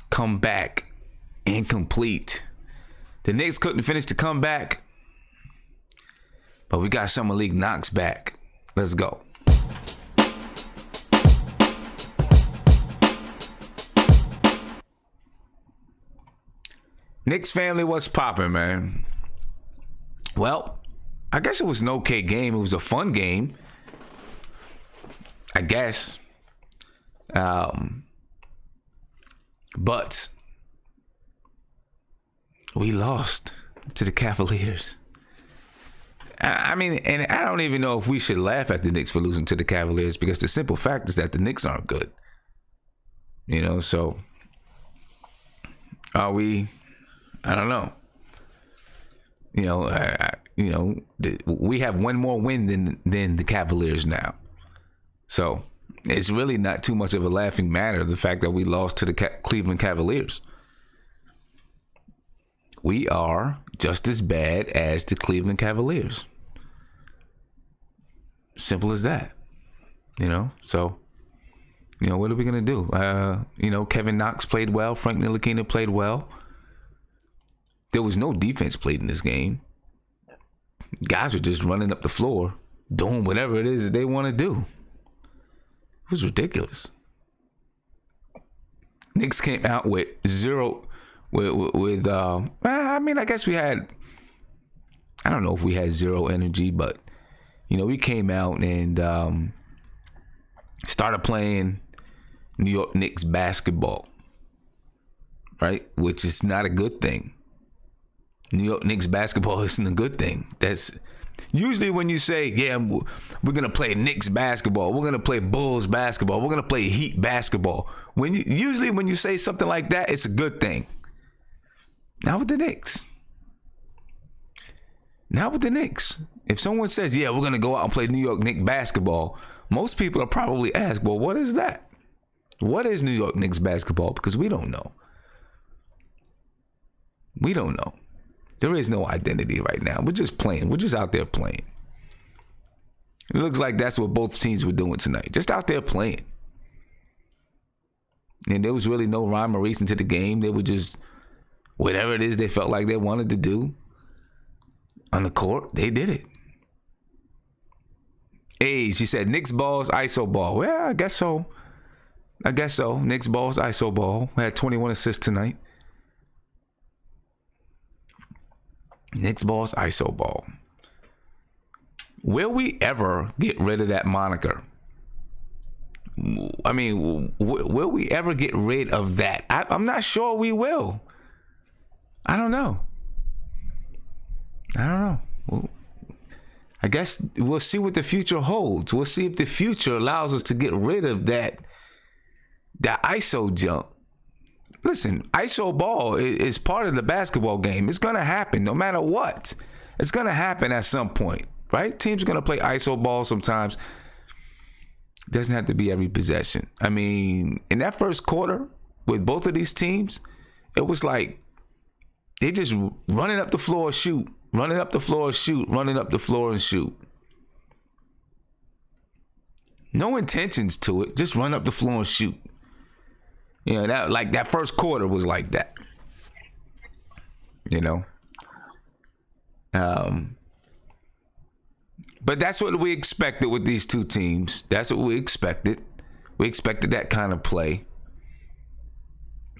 comeback incomplete. The Knicks couldn't finish the comeback, but we got Summer League Knox back. Let's go. Knicks family, what's poppin', man? Well, I guess it was an okay game. It was a fun game, I guess. But we lost to the Cavaliers. I mean, and I don't even know if we should laugh at the Knicks for losing to the Cavaliers, because the simple fact is that the Knicks aren't good. You know, so are we? I don't know. We have one more win than the Cavaliers now. So it's really not too much of a laughing matter, the fact that we lost to the Cleveland Cavaliers. We are just as bad as the Cleveland Cavaliers. Simple as that. So, what are we going to do? Kevin Knox played well. Frank Ntilikina played well. There was no defense played in this game. Guys were just running up the floor, doing whatever it is that they want to do. It was ridiculous. Knicks came out with zero. I guess we had. I don't know if we had zero energy, but we came out and started playing New York Knicks basketball, right? Which is not a good thing. New York Knicks basketball isn't a good thing. That's usually when you say, yeah, we're going to play Knicks basketball, we're going to play Bulls basketball, we're going to play Heat basketball. Usually when you say something like that, it's a good thing. Not with the Knicks. Not with the Knicks. If someone says, yeah, we're going to go out and play New York Knicks basketball, most people are probably ask, well, what is that? What is New York Knicks basketball? Because we don't know. We don't know. There is no identity right now. We're just playing. We're just out there playing. It looks like that's what both teams were doing tonight. Just out there playing. And there was really no rhyme or reason to the game. They were just, whatever it is they felt like they wanted to do on the court, they did it. Hey, she said, Knicks balls, ISO ball. Well, I guess so. Knicks balls, ISO ball. We had 21 assists tonight. Knicks balls, ISO ball. Will we ever get rid of that moniker? I mean, will we ever get rid of that? I'm not sure we will. I don't know. I guess we'll see what the future holds. We'll see if the future allows us to get rid of that ISO jump. Listen, ISO ball is part of the basketball game. It's going to happen no matter what. It's going to happen at some point, right? Teams are going to play ISO ball sometimes. It doesn't have to be every possession. I mean, in that first quarter with both of these teams, it was like they just running up the floor, shoot, running up the floor, shoot, running up the floor and shoot. No intentions to it. Just run up the floor and shoot. That first quarter was like that. But that's what we expected with these two teams. That's what we expected. We expected that kind of play.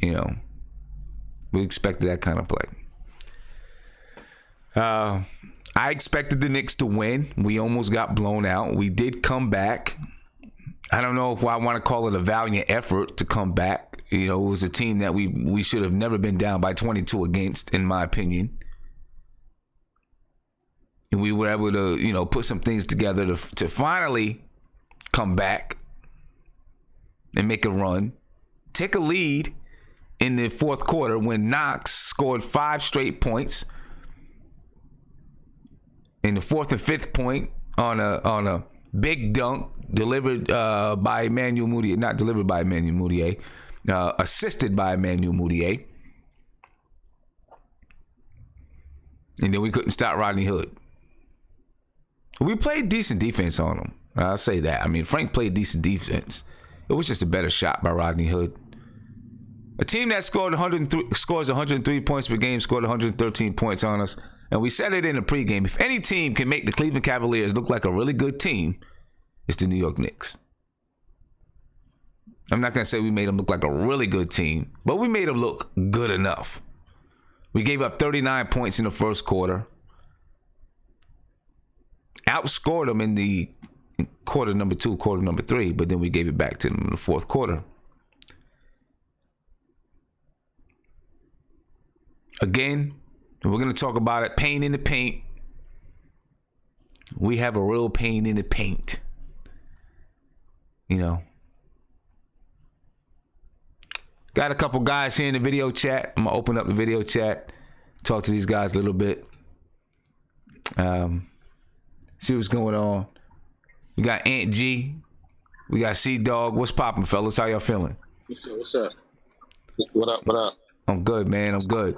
We expected that kind of play. I expected the Knicks to win. We almost got blown out. We did come back. I don't know if I want to call it a valiant effort to come back. It was a team that we should have never been down by 22 against, in my opinion. And we were able to, put some things together to finally come back and make a run. Take a lead in the fourth quarter when Knox scored 5 straight points. In the fourth and fifth point on a big dunk delivered by Emmanuel Mudiay, not delivered by Emmanuel Mudiay, assisted by Emmanuel Mudiay. And then we couldn't stop Rodney Hood. We played decent defense on him. I'll say that. I mean, Frank played decent defense. It was just a better shot by Rodney Hood. A team that scores 103 points per game scored 113 points on us. And we said it in the pregame. If any team can make the Cleveland Cavaliers look like a really good team, it's the New York Knicks. I'm not going to say we made them look like a really good team, but we made them look good enough. We gave up 39 points in the first quarter. Outscored them in the quarter number 2, quarter number 3, but then we gave it back to them in the fourth quarter. Again, we're going to talk about it. Pain in the paint. We have a real pain in the paint. You know. Got a couple guys here in the video chat. I'm going to open up the video chat. Talk to these guys a little bit. See what's going on. We got Aunt G. We got C-Dog. What's poppin', fellas? How y'all feeling? What's up? What up? What up? I'm good, man. I'm good.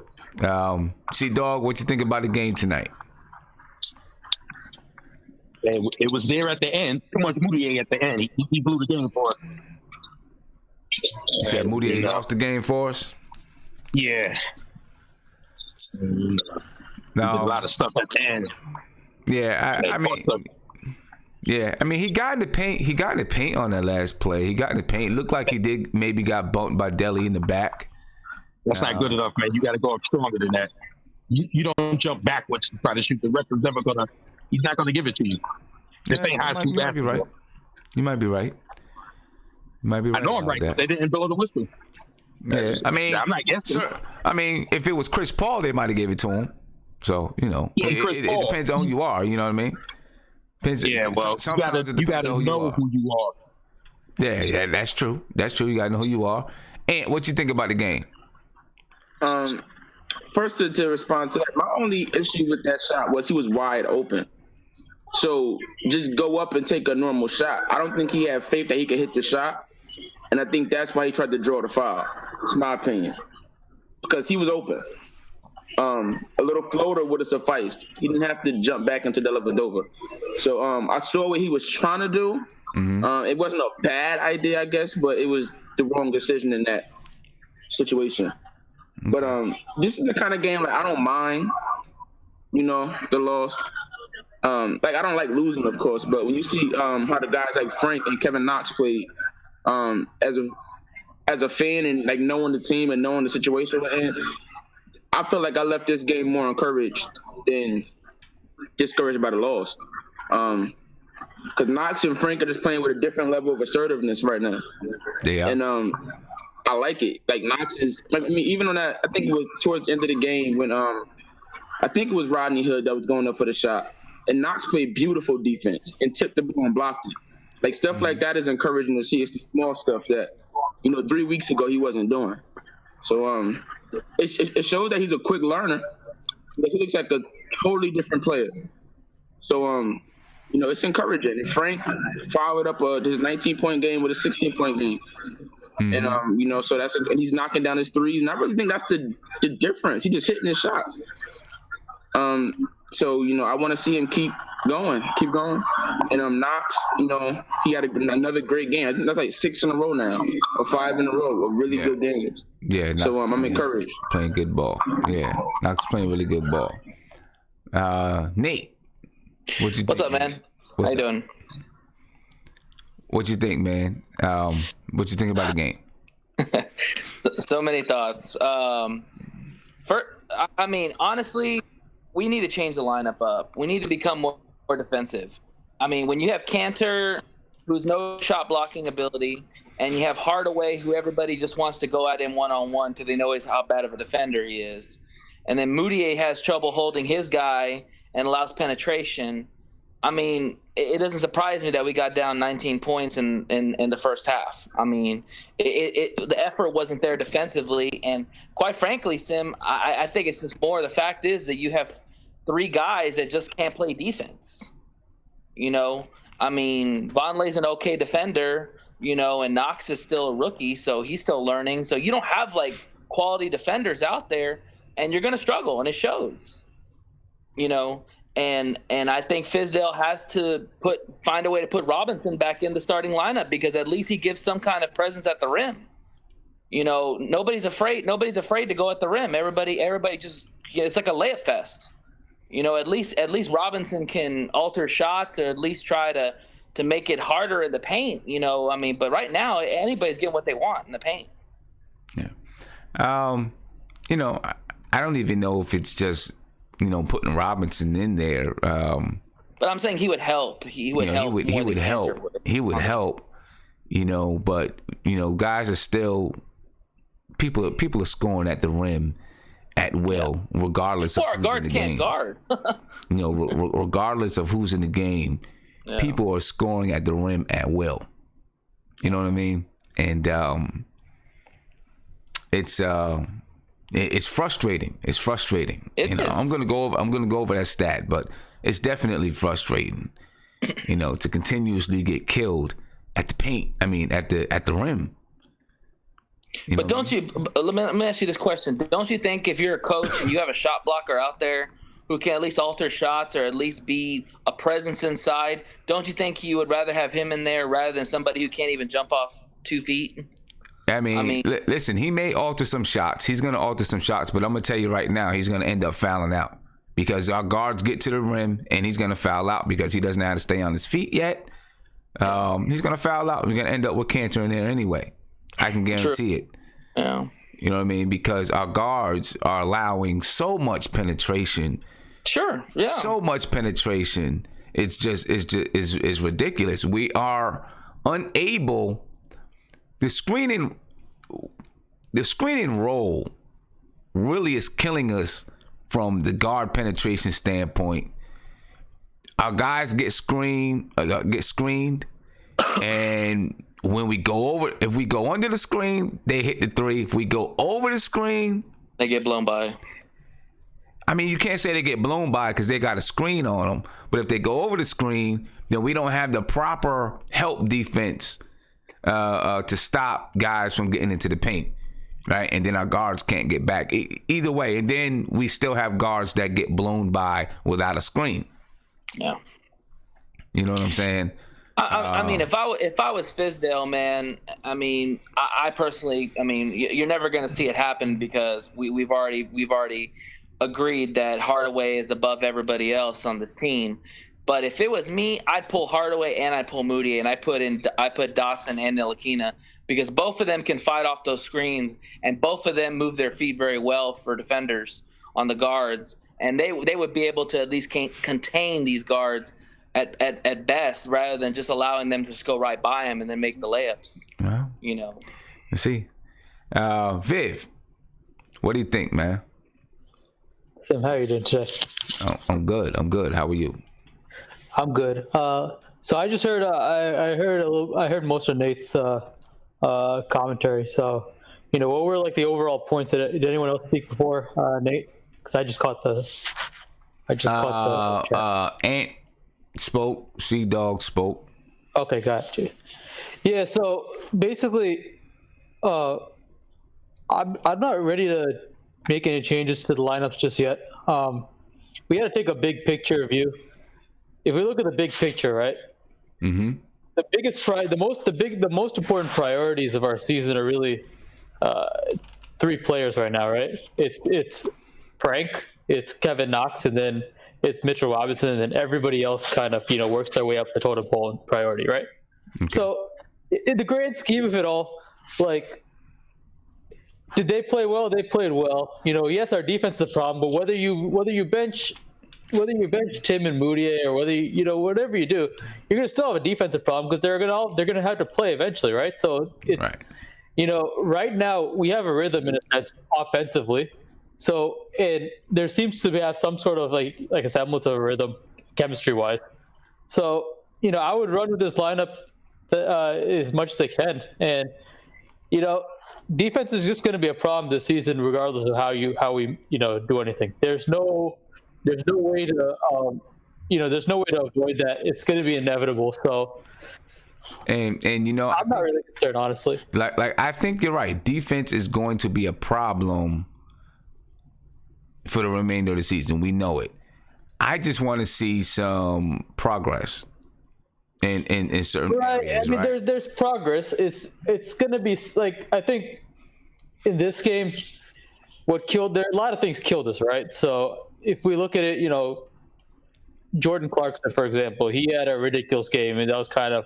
C-Dog, what you think about the game tonight? It was there at the end. Too much Mudiay at the end. He blew the game for us. You said Mudiay lost the game for us? Yeah. No. A lot of stuff at the end. Yeah, I mean, yeah, I mean, he got in the paint. He got in the paint on that last play. He got in the paint. Looked like he did. Maybe got bumped by Deli in the back. That's not good enough, man. You got to go up stronger than that. You don't jump backwards to try to shoot. The referee's never gonna. He's not gonna give it to you. This ain't high school basketball. You might be right. You might be right. I know I'm right. They didn't blow the whistle. Yeah, I mean, I'm not guessing. Sir, I mean, if it was Chris Paul, they might have gave it to him. So, you know, yeah, it depends on who you are. You know what I mean? Depends, yeah, well, sometimes you gotta know who you are. Yeah, that's true. That's true. You gotta know who you are. And what you think about the game? First to respond to that, my only issue with that shot was he was wide open. So just go up and take a normal shot. I don't think he had faith that he could hit the shot. And I think that's why he tried to draw the foul. It's my opinion. Because he was open. A little floater would have sufficed. He didn't have to jump back into Dellavedova. So I saw what he was trying to do. Mm-hmm. It wasn't a bad idea, I guess, but it was the wrong decision in that situation. Okay. But this is the kind of game that I don't mind, you know, the loss. Like, I don't like losing, of course, but when you see how the guys like Frank and Kevin Knox played, as a fan and like knowing the team and knowing the situation we're in, I feel like I left this game more encouraged than discouraged by the loss. Because Knox and Frank are just playing with a different level of assertiveness right now. Yeah. And I like it. Like, Knox is, I mean, even on that, I think it was towards the end of the game when I think it was Rodney Hood that was going up for the shot. And Knox played beautiful defense and tipped the ball and blocked it. Like, stuff like that is encouraging to see. It's the small stuff that, you know, 3 weeks ago he wasn't doing. So it shows that he's a quick learner. But he looks like a totally different player. So, you know, it's encouraging. And Frank followed up his 19-point game with a 16-point game. Mm-hmm. And, you know, so and he's knocking down his threes. And I really think that's the difference. He's just hitting his shots. So, you know, I want to see him keep going. And Knox, you know, he had another great game. I think that's like 6 in a row now, or 5 in a row of really good games. Yeah. So I'm encouraged. Playing good ball. Yeah. Knox playing really good ball. Nate, what's up, man? How you doing? What you think, man? What you think about the game? So many thoughts. I mean, honestly, we need to change the lineup up. We need to become more defensive. I mean, when you have Cantor, who's no shot blocking ability, and you have Hardaway, who everybody just wants to go at him one-on-one because they know how bad of a defender he is, and then Mudiay has trouble holding his guy and allows penetration. I mean, it doesn't surprise me that we got down 19 points in the first half. I mean, the effort wasn't there defensively. And quite frankly, Sim, I think it's just more the fact is that you have 3 guys that just can't play defense. You know, I mean, Vonleh's an okay defender, you know, and Knox is still a rookie, so he's still learning. So you don't have, like, quality defenders out there, and you're going to struggle, and it shows, you know. And I think Fizdale has to find a way to put Robinson back in the starting lineup because at least he gives some kind of presence at the rim. You know, nobody's afraid to go at the rim. Everybody just, it's like a layup fest. You know, at least Robinson can alter shots, or at least try to make it harder in the paint. You know, I mean, but right now anybody's getting what they want in the paint. Yeah. You know, I don't even know if it's just, you know, putting Robinson in there. But I'm saying he would help. He would help. He would help. He would help. You know, but you know, guys are still people are scoring at the rim at will, regardless of who's in the game. Guard. You know, regardless of who's in the game, people are scoring at the rim at will. You know what I mean? And it's frustrating. It's frustrating. You know, I'm gonna go over that stat, but it's definitely frustrating. You know, to continuously get killed at the paint. I mean, at the rim. But don't you? Let me ask you this question. Don't you think if you're a coach and you have a shot blocker out there who can at least alter shots or at least be a presence inside, don't you think you would rather have him in there rather than somebody who can't even jump off 2 feet? I mean, listen, he may alter some shots. He's going to alter some shots, but I'm going to tell you right now, he's going to end up fouling out because our guards get to the rim and he's going to foul out because he doesn't know how to stay on his feet yet. He's going to foul out. We're going to end up with Cantor in there anyway. I can guarantee it. Yeah. You know what I mean? Because our guards are allowing so much penetration. Sure. Yeah. So much penetration. It's ridiculous. We are unable. The screening role really is killing us from the guard penetration standpoint. Our guys get screened, and when we go over, if we go under the screen, they hit the three. If we go over the screen, they get blown by. I mean, you can't say they get blown by because they got a screen on them. But if they go over the screen, then we don't have the proper help defense to stop guys from getting into the paint, right? And then our guards can't get back. Either way, and then we still have guards that get blown by without a screen. Yeah. You know what I'm saying? I mean, if I was Fizdale, man, I mean, I personally, I mean, you're never going to see it happen because we've already agreed that Hardaway is above everybody else on this team. But if it was me, I'd pull Hardaway and I'd pull Mudiay and I put Dawson and Ntilikina because both of them can fight off those screens and both of them move their feet very well for defenders on the guards, and they would be able to at least contain these guards at best, rather than just allowing them to just go right by him and then make the layups. Well, you know. You see, Viv, what do you think, man? Sam, how are you doing today? Oh, I'm good. How are you? I'm good. So I just heard I heard most of Nate's commentary. So, you know, what were like the overall points? Did anyone else speak before Nate? Because I just caught the chat. Ant spoke. Sea Dog spoke. Okay, got you. Yeah. So basically, I'm not ready to make any changes to the lineups just yet. We got to take a big picture view. If we look at the big picture, right? Mm-hmm. The most important priorities of our season are really three players right now, right? It's Frank, it's Kevin Knox, and then it's Mitchell Robinson, and then everybody else kind of, you know, works their way up the totem pole in priority, right? Okay. So in the grand scheme of it all, like, did they play well? They played well. You know, yes, our defense is a problem, but whether you bench Tim and Mudiay, or whatever you do, you're gonna still have a defensive problem because they're gonna have to play eventually, right? So it's right. You know, right now we have a rhythm in a sense offensively. So, and there seems to have some sort of like a semblance of a rhythm chemistry wise. So, you know, I would run with this lineup as much as they can, and you know, defense is just going to be a problem this season, regardless of how we do anything. There's no way to avoid that. It's going to be inevitable. So, and you know, I'm not really concerned, honestly. Like I think you're right. Defense is going to be a problem for the remainder of the season. We know it. I just want to see some progress in certain areas. I mean, there's progress. It's going to be like, I think in this game, what killed there? A lot of things killed us, right? So if we look at it, Jordan Clarkson, for example, he had a ridiculous game, and that was kind of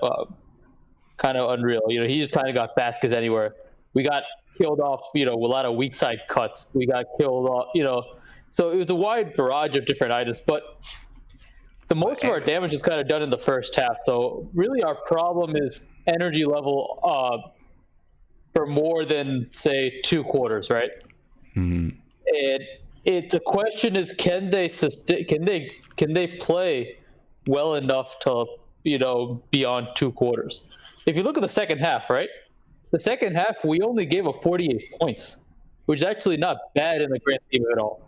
unreal. He just kind of got baskets anywhere. We got killed off, with a lot of weak side cuts. We got killed off, So it was a wide barrage of different items, but the most of our damage is kind of done in the first half. So really, our problem is energy level for more than say 2 quarters, right? Mm-hmm. And the question is, can they sustain? Can they play well enough to beyond 2 quarters? If you look at the second half, right? The second half we only gave up 48 points, which is actually not bad in the grand scheme of it all.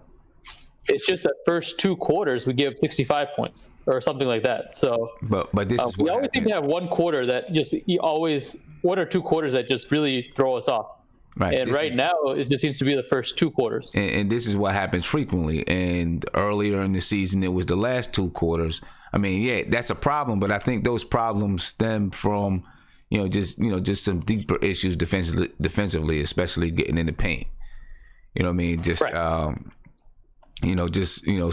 It's just that first 2 quarters we gave up 65 points or something like that. So, but this is we always seem to have 1 quarter that just 1 or 2 quarters that just really throw us off. Right. And right now, it just seems to be the first 2 quarters. And this is what happens frequently. And earlier in the season, it was the last 2 quarters. I mean, yeah, that's a problem. But I think those problems stem from, just some deeper issues defensively, especially getting in the paint. You know what I mean? Just, right.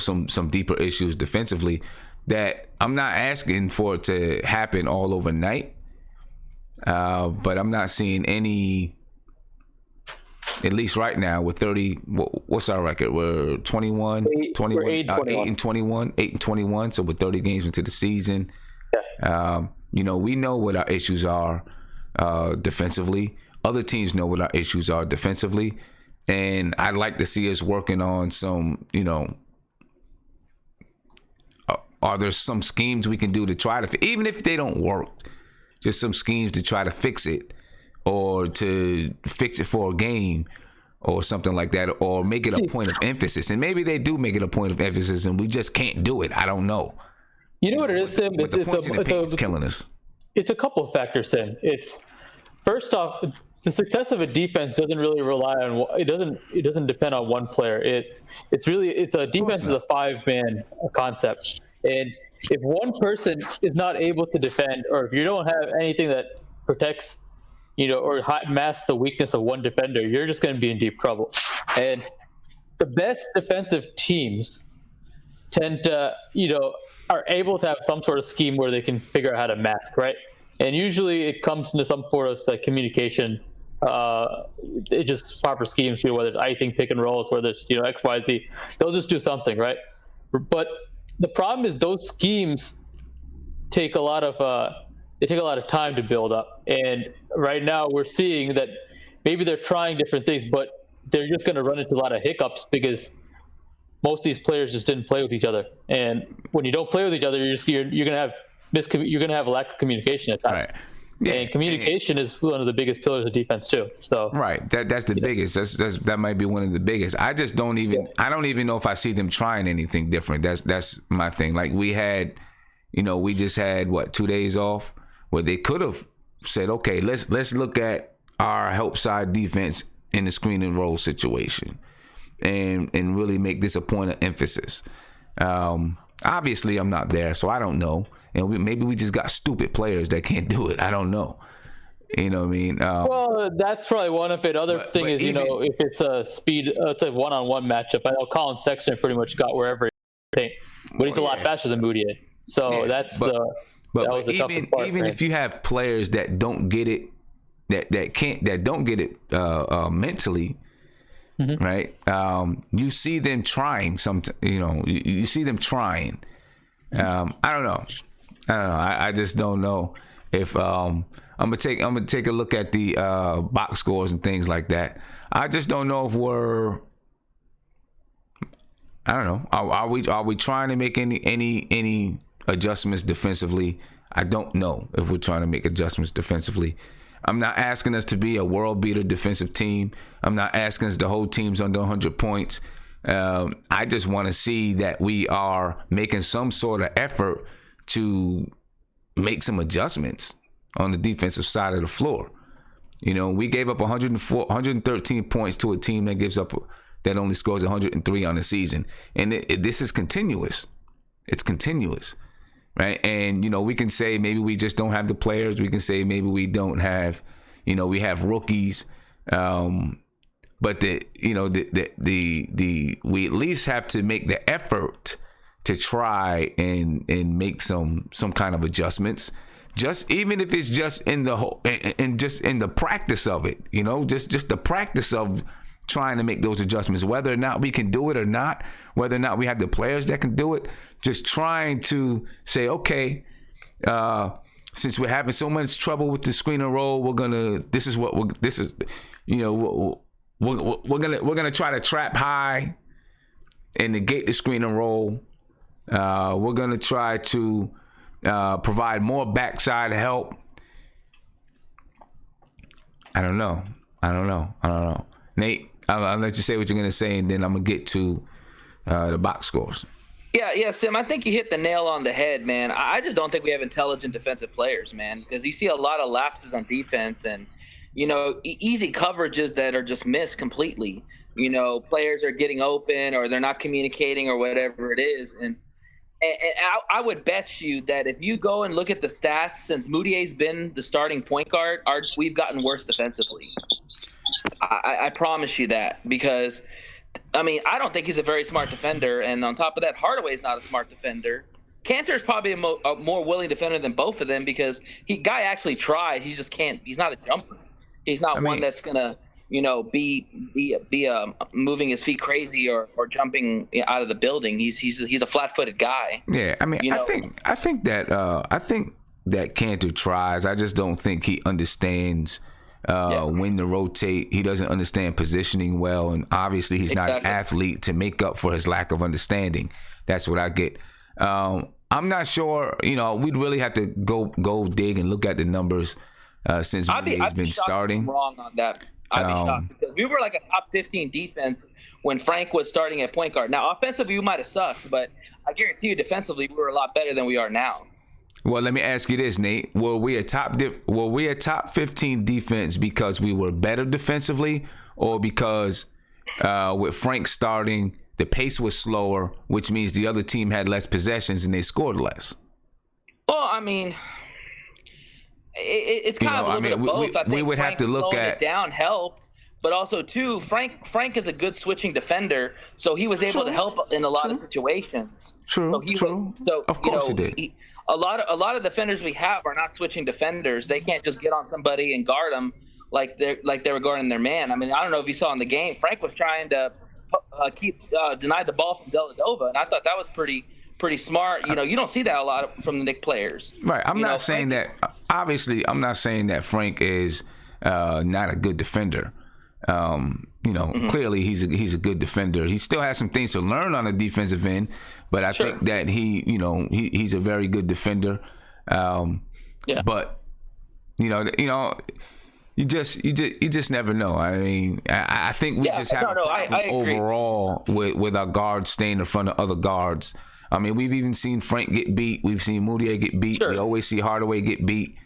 Some deeper issues defensively that I'm not asking for it to happen all overnight. But I'm not seeing any. At least right now, we're 30. What's our record? We're 21, 21, 8 and 21. So we're 30 games into the season. Yeah. We know what our issues are defensively. Other teams know what our issues are defensively. And I'd like to see us working on some, are there some schemes we can do to try to, even if they don't work, just some schemes to try to fix it. Or to fix it for a game or something like that, or make it a point of emphasis. And maybe they do make it a point of emphasis and we just can't do it. I don't know. You know what it is, Tim? It's killing us. It's a couple of factors, Tim. It's, first off, the success of a defense doesn't really rely on, it doesn't depend on one player. It's a defense is a 5-man concept. And if one person is not able to defend, or if you don't have anything that protects or mask the weakness of one defender, you're just going to be in deep trouble. And the best defensive teams tend to, are able to have some sort of scheme where they can figure out how to mask, right? And usually it comes into some sort of communication, it just proper schemes, whether it's icing, pick and rolls, whether it's, X, Y, Z, they'll just do something, right? But the problem is those schemes take a lot of time to build up. And right now we're seeing that maybe they're trying different things, but they're just going to run into a lot of hiccups because most of these players just didn't play with each other. And when you don't play with each other, you're going to have a lack of communication at times. Right. Yeah. And communication is one of the biggest pillars of defense too. So right, that's the biggest. That might be one of the biggest. I don't even know if I see them trying anything different. That's my thing. Like we just had 2 days off where they could have said, okay, let's look at our help side defense in the screen and roll situation and really make this a point of emphasis. Obviously I'm not there, so I don't know. And maybe we just got stupid players that can't do it. I don't know. You know what I mean? Well, that's probably one of it. Other thing is, if it's a speed, it's a one-on-one matchup. I know Colin Sexton pretty much got wherever he paint, but he's a lot faster than Mudiay. So that was the toughest part. Even if you have players that don't get it, that don't get it mentally, mm-hmm. right? You see them trying. You see them trying. I don't know. I just don't know if I'm gonna take a look at the box scores and things like that. I just don't know if we're. I don't know. Are we trying to make any adjustments defensively? I don't know if we're trying to make adjustments defensively. I'm not asking us to be a world beater defensive team. I'm not asking us to hold teams under 100 points. I just want to see that we are making some sort of effort to make some adjustments on the defensive side of the floor. We gave up 113 points to a team that only scores 103 on the season. And this is continuous. It's continuous, right? And, we can say maybe we just don't have the players. We can say maybe we don't have, we have rookies. But we at least have to make the effort to try and make some kind of adjustments. Just even if it's just in the whole and just in the practice of it, just the practice of trying to make those adjustments, whether or not we can do it or not, whether or not we have the players that can do it, just trying to say, okay, since we're having so much trouble with the screen and roll, we're gonna try to trap high and negate the screen and roll. We're gonna try to provide more backside help. I don't know. Nate, I'll let you say what you're gonna say, and then I'm gonna get to the box scores. Yeah, Sim, I think you hit the nail on the head, man. I just don't think we have intelligent defensive players, man, because you see a lot of lapses on defense and, easy coverages that are just missed completely. Players are getting open or they're not communicating or whatever it is. And I would bet you that if you go and look at the stats since Mudiay's been the starting point guard, we've gotten worse defensively. I promise you that, because I don't think he's a very smart defender, and on top of that, Hardaway's not a smart defender. Cantor's probably a more willing defender than both of them, because guy actually tries. He just can't. He's not a jumper. He's not one that's gonna, be moving his feet crazy or jumping out of the building. He's a flat-footed guy. Yeah, I think that Cantor tries. I just don't think he understands when to rotate. He doesn't understand positioning well, and obviously he's not an athlete to make up for his lack of understanding. That's what I get. I'm not sure. We'd really have to go dig and look at the numbers since he's been starting. I'm wrong on that. I'd be shocked, because we were like a top 15 defense when Frank was starting at point guard. Now, offensively, we might have sucked, but I guarantee you, defensively, we were a lot better than we are now. Well, let me ask you this, Nate. Were we a top 15 defense because we were better defensively, or because with Frank starting, the pace was slower, which means the other team had less possessions and they scored less? Well, it's kind of a little bit of both. I think we would Frank have to look slowing at it down helped, but also too, Frank is a good switching defender, so he was able to help in a lot of situations. True. Of course he did. A lot of defenders we have are not switching defenders. They can't just get on somebody and guard them like they were guarding their man. I don't know if you saw in the game, Frank was trying to deny the ball from Deladova, and I thought that was pretty smart. You don't see that a lot from the Knicks players. Right. I'm not saying that. Obviously, I'm not saying that Frank is not a good defender. Clearly he's a good defender. He still has some things to learn on the defensive end, but I think that he's a very good defender. But you just never know. I think we just have a problem overall with our guards staying in front of other guards. We've even seen Frank get beat. We've seen Mudiay get beat. We always see Hardaway get beat.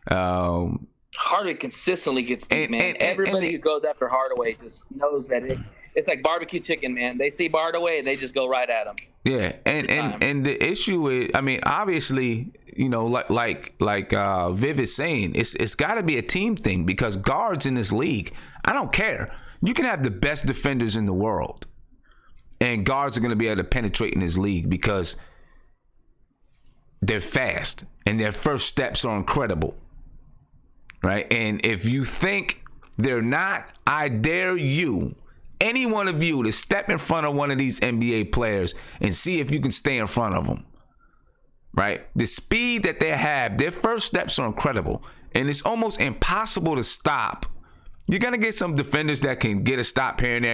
Hardaway consistently gets beat, man. Everybody who goes after Hardaway just knows that it's like barbecue chicken, man. They see Hardaway and they just go right at him. Yeah, and the issue is, obviously, like Viv is saying, it's got to be a team thing, because guards in this league, I don't care. You can have the best defenders in the world, and guards are going to be able to penetrate in this league because they're fast and their first steps are incredible. Right? And if you think they're not, I dare you, any one of you, to step in front of one of these NBA players and see if you can stay in front of them. Right? The speed that they have, their first steps are incredible, and it's almost impossible to stop. You're going to get some defenders that can get a stop here and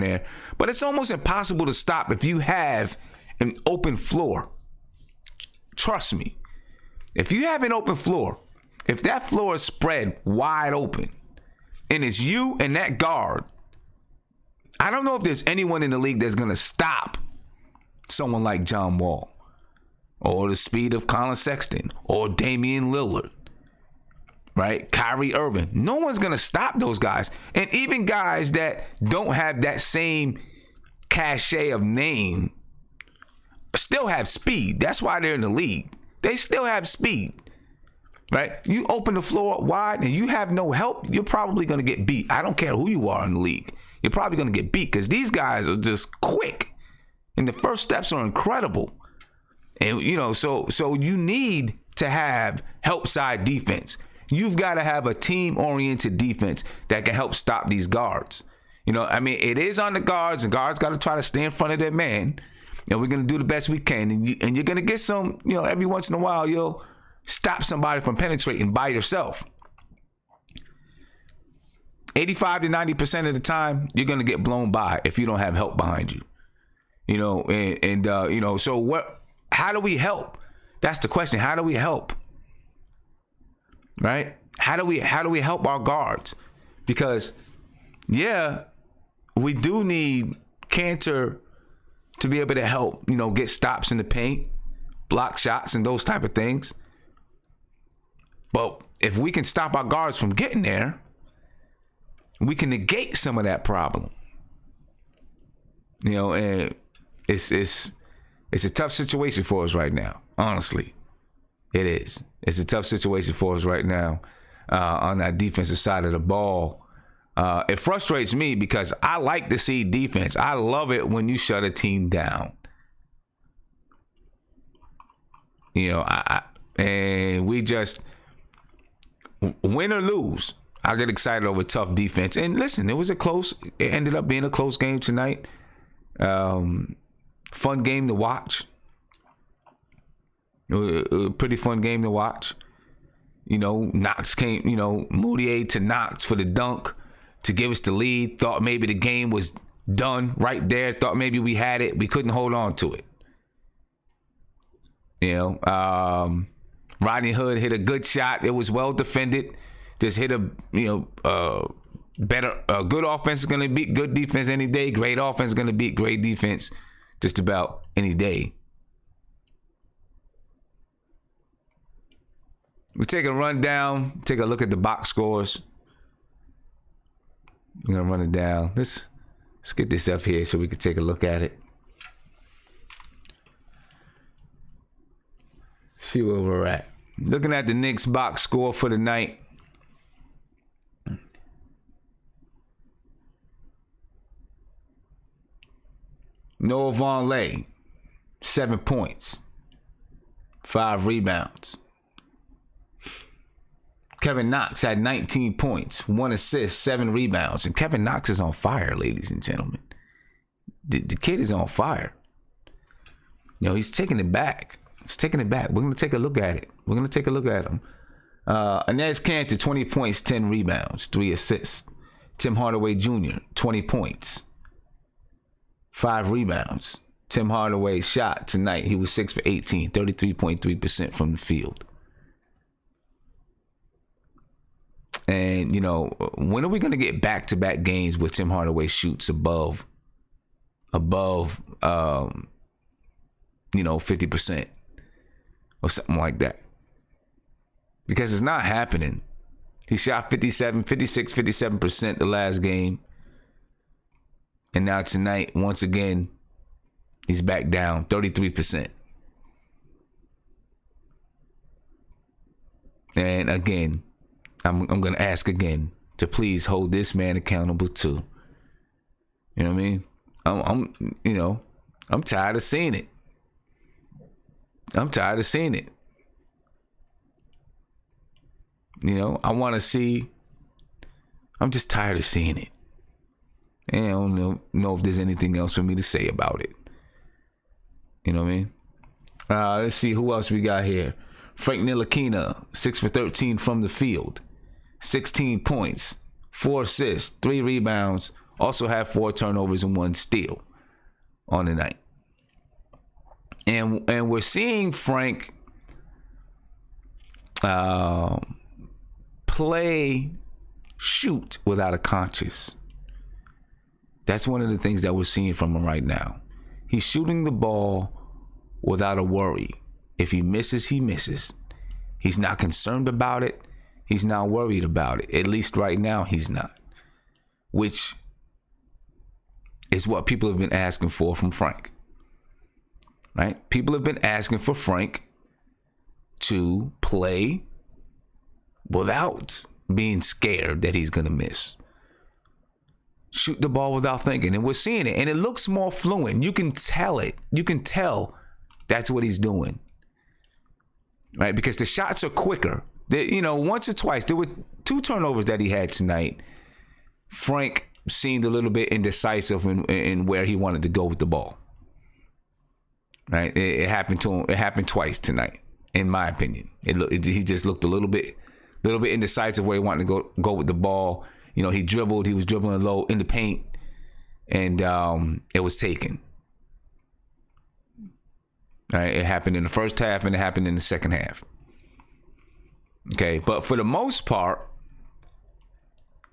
there, but it's almost impossible to stop if you have an open floor. Trust me. If you have an open floor, if that floor is spread wide open and it's you and that guard, I don't know if there's anyone in the league that's going to stop someone like John Wall or the speed of Colin Sexton or Damian Lillard, right? Kyrie Irving. No one's going to stop those guys. And even guys that don't have that same cachet of name still have speed. That's why they're in the league. They still have speed. right? You open the floor wide and you have no help, you're probably going to get beat. I don't care who you are in the league. You're probably going to get beat because these guys are just quick. And the first steps are incredible. And, you know, so you need to have help side defense. You've got to have a team-oriented defense that can help stop these guards. You know, I mean, it is on the guards, and guards got to try to stay in front of their man. And we're going to do the best we can. And you're going to get some, you know, every once in a while, you'll stop somebody from penetrating by yourself. 85 to 90% of the time, you're going to get blown by if you don't have help behind you. You know, and you know, so how do we help? That's the question. How do we help? Right? How do we help our guards? Because, yeah, we do need Kanter to be able to help, you know, get stops in the paint, block shots, and those type of things. But if we can stop our guards from getting there, we can negate some of that problem. You know, and it's a tough situation for us right now. Honestly, it is. It's a tough situation for us right now on that defensive side of the ball. It frustrates me because I like to see defense. I love it when you shut a team down. You know, and we just win or lose, I get excited over tough defense. And listen, it ended up being a close game tonight. Fun game to watch. A pretty fun game to watch. You know, Knox came, you know, Mudiay to Knox for the dunk to give us the lead. Thought maybe the game was done right there. Thought maybe we had it. We couldn't hold on to it. You know, Rodney Hood hit a good shot. It was well defended. Just hit a, you know, good offense is going to beat good defense any day. Great offense is going to beat great defense just about any day. We take a run down, take a look at the box scores. I'm going to run it down. Let's get this up here so we can take a look at it. See where we're at. Looking at the Knicks box score for the night. Noah Vonleh, 7 points, 5 rebounds. Kevin Knox had 19 points, 1 assist, 7 rebounds. And Kevin Knox is on fire, ladies and gentlemen. The kid is on fire. You know, he's taking it back. He's taking it back. We're going to take a look at it. We're going to take a look at him. Inez Kanter, 20 points, 10 rebounds, 3 assists. Tim Hardaway Jr., 20 points, 5 rebounds. Tim Hardaway shot tonight. He was 6 for 18, 33.3% from the field. And, you know, when are we going to get back-to-back games where Tim Hardaway shoots above, you know, 50% or something like that? Because it's not happening. He shot 57% the last game. And now tonight, once again, he's back down 33%. And again, I'm going to ask again to please hold this man accountable too. You know what I mean? I'm tired of seeing it. I'm tired of seeing it. You know, I want to see. I'm just tired of seeing it. And I don't know if there's anything else for me to say about it. You know what I mean? Let's see who else we got here. Frank Ntilikina, 6 for 13 from the field. 16 points, 4 assists, 3 rebounds. Also had 4 turnovers and 1 steal on the night. And we're seeing Frank shoot without a conscience. That's one of the things that we're seeing from him right now. He's shooting the ball without a worry. If he misses, he misses. He's not concerned about it. He's not worried about it. At least right now, he's not. Which is what people have been asking for from Frank. Right? People have been asking for Frank to play without being scared that he's going to miss. Shoot the ball without thinking. And we're seeing it. And it looks more fluent. You can tell it. You can tell that's what he's doing. Right? Because the shots are quicker. Once or twice, there were 2 turnovers that he had tonight. Frank seemed a little bit indecisive in where he wanted to go with the ball. Right? It happened to him. It happened twice tonight, in my opinion. He just looked a little bit indecisive where he wanted to go with the ball. He dribbled. He was dribbling low in the paint, and it was taken. All right, it happened in the first half, and it happened in the second half. Okay, but for the most part,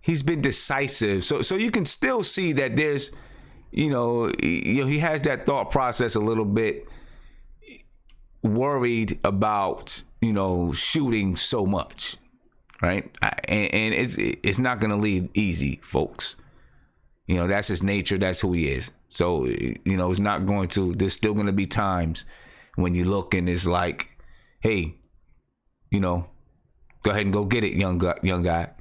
he's been decisive. So you can still see that there's, he has that thought process a little bit, worried about, shooting so much. Right. And it's not going to leave easy, folks. That's his nature. That's who he is. So, it's not going to. There's still going to be times when you look and it's like, hey, go ahead and go get it, young guy.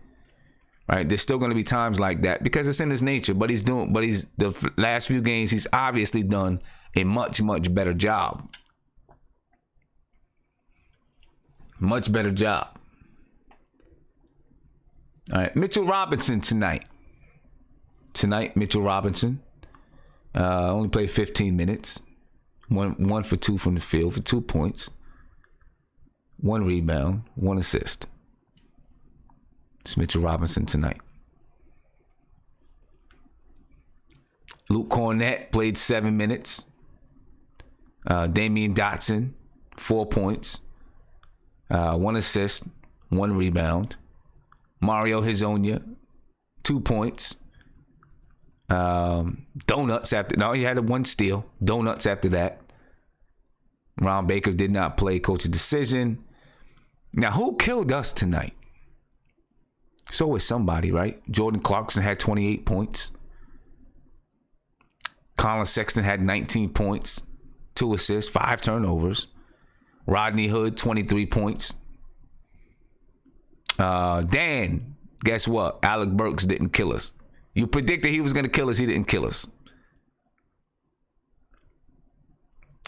Right. There's still going to be times like that because it's in his nature. But the last few games, he's obviously done a much, much better job. Much better job. All right, Mitchell Robinson tonight. Mitchell Robinson only played 15 minutes. One for 2 from the field for 2 points. 1 rebound, 1 assist. It's Mitchell Robinson tonight. Luke Cornett played 7 minutes. Damian Dotson, 4 points. 1 assist, 1 rebound. Mario Hezonja, 2 points. Donuts after. No, he had 1 steal. Donuts after that. Ron Baker did not play. Coach's decision. Now, who killed us tonight? So was somebody, right? Jordan Clarkson had 28 points. Colin Sexton had 19 points, 2 assists, 5 turnovers. Rodney Hood, 23 points. Dan, guess what? Alec Burks didn't kill us. You predicted he was going to kill us. He didn't kill us.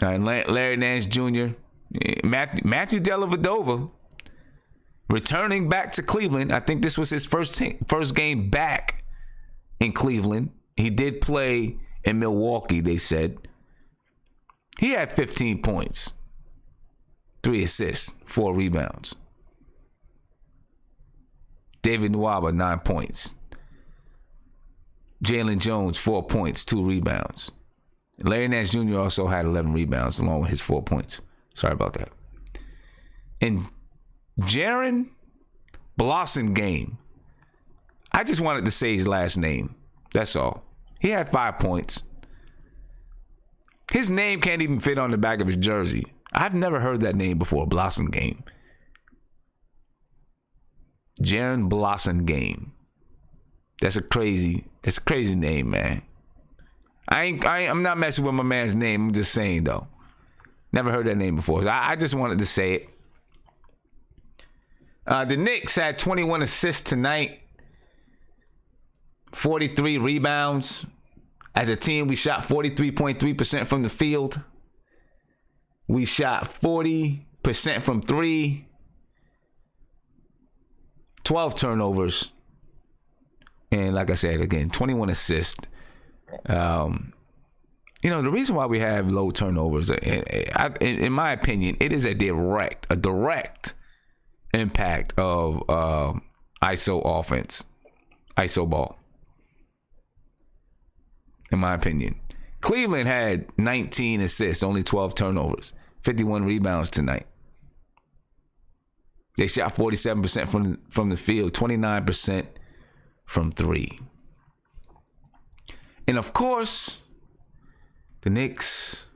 All right, Larry Nance Jr., Matthew Dellavedova, returning back to Cleveland. I think this was his first game back in Cleveland. He did play in Milwaukee, they said. He had 15 points, 3 assists, 4 rebounds. David Nwaba, 9 points. Jalen Jones, 4 points, 2 rebounds. Larry Nance Jr. also had 11 rebounds along with his 4 points. Sorry about that. And Jaren Blossengame, I just wanted to say his last name. That's all. He had 5 points. His name can't even fit on the back of his jersey. I've never heard that name before, Blossengame. Jaren Blossengame. That's a crazy name, man. I'm not messing with my man's name. I'm just saying, though. Never heard that name before. So I just wanted to say it. The Knicks had 21 assists tonight. 43 rebounds. As a team, we shot 43.3% from the field. We shot 40% from 3. 12 turnovers. And like I said, again, 21 assists. The reason why we have low turnovers, in my opinion, it is a direct impact of ISO offense, ISO ball. In my opinion, Cleveland had 19 assists, only 12 turnovers, 51 rebounds tonight. They shot 47% from the field, 29% from 3. And of course, the Knicks,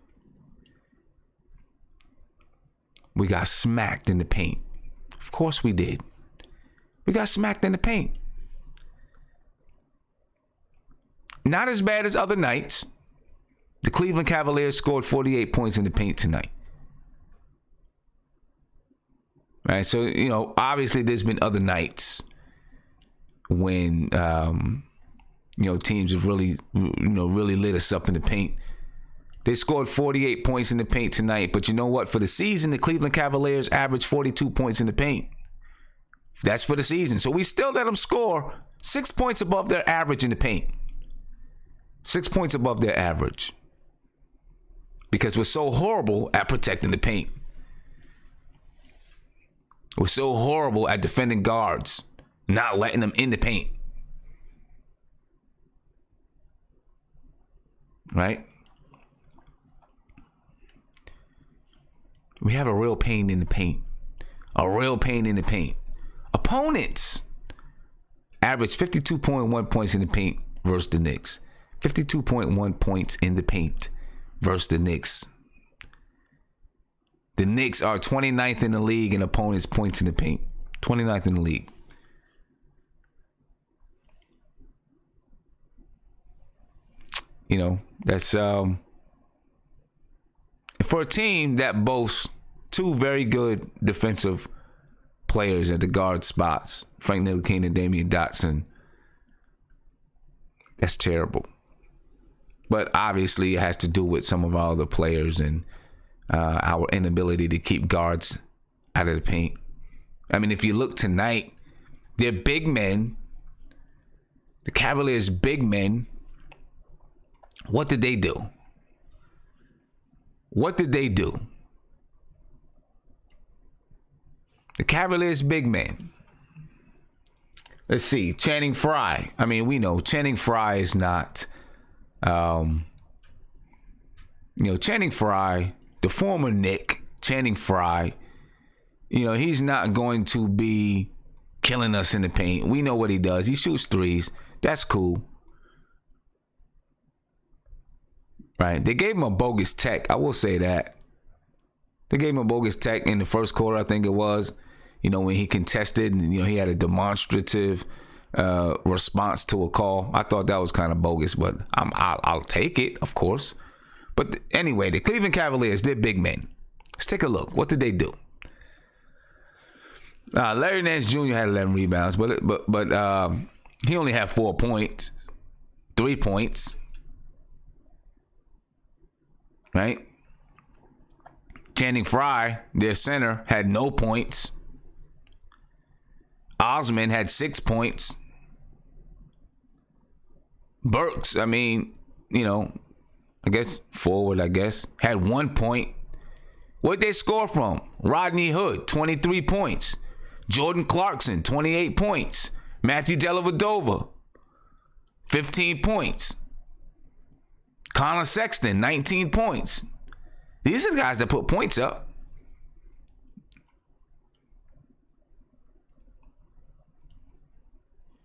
we got smacked in the paint. Of course we did. We got smacked in the paint. Not as bad as other nights. The Cleveland Cavaliers scored 48 points in the paint tonight. right? So, you know, obviously there's been other nights when, you know, teams have really, really lit us up in the paint. They scored 48 points in the paint tonight, but you know what? For the season, the Cleveland Cavaliers averaged 42 points in the paint. That's for the season. So we still let them score 6 points above their average in the paint. 6 points above their average. Because we're so horrible at protecting the paint. We're so horrible at defending guards, not letting them in the paint. Right? We have a real pain in the paint. A real pain in the paint. Opponents average 52.1 points in the paint versus the Knicks. 52.1 points in the paint versus the Knicks. The Knicks are 29th in the league in opponents' points in the paint. 29th in the league. You know, that's for a team that boasts two very good defensive players at the guard spots, Frank Ntilikina and Damian Dotson. That's terrible. But obviously it has to do with some of our other players and our inability to keep guards out of the paint. I mean, if you look tonight, they're big men. The Cavaliers' big men. What did they do? What did they do? The Cavaliers' big men. Let's see. Channing Frye. I mean, we know Channing Frye is not, Channing Frye, the former Knick, Channing Frye, he's not going to be killing us in the paint. We know what he does. He shoots threes. That's cool. Right? They gave him a bogus tech. I will say that. They gave him a bogus tech in the first quarter, I think it was. When he contested and, he had a demonstrative response to a call. I thought that was kind of bogus, but I'll take it, of course. But anyway, the Cleveland Cavaliers, they're big men. Let's take a look. What did they do? Larry Nance Jr. had 11 rebounds, but he only had 4 points, 3 points. Right? Channing Frye, their center, had no points. Osman had 6 points. Burks, I guess forward, had 1 point. What'd they score from? Rodney Hood, 23 points. Jordan Clarkson, 28 points. Matthew Dellavedova, 15 points. Connor Sexton, 19 points. These are the guys that put points up.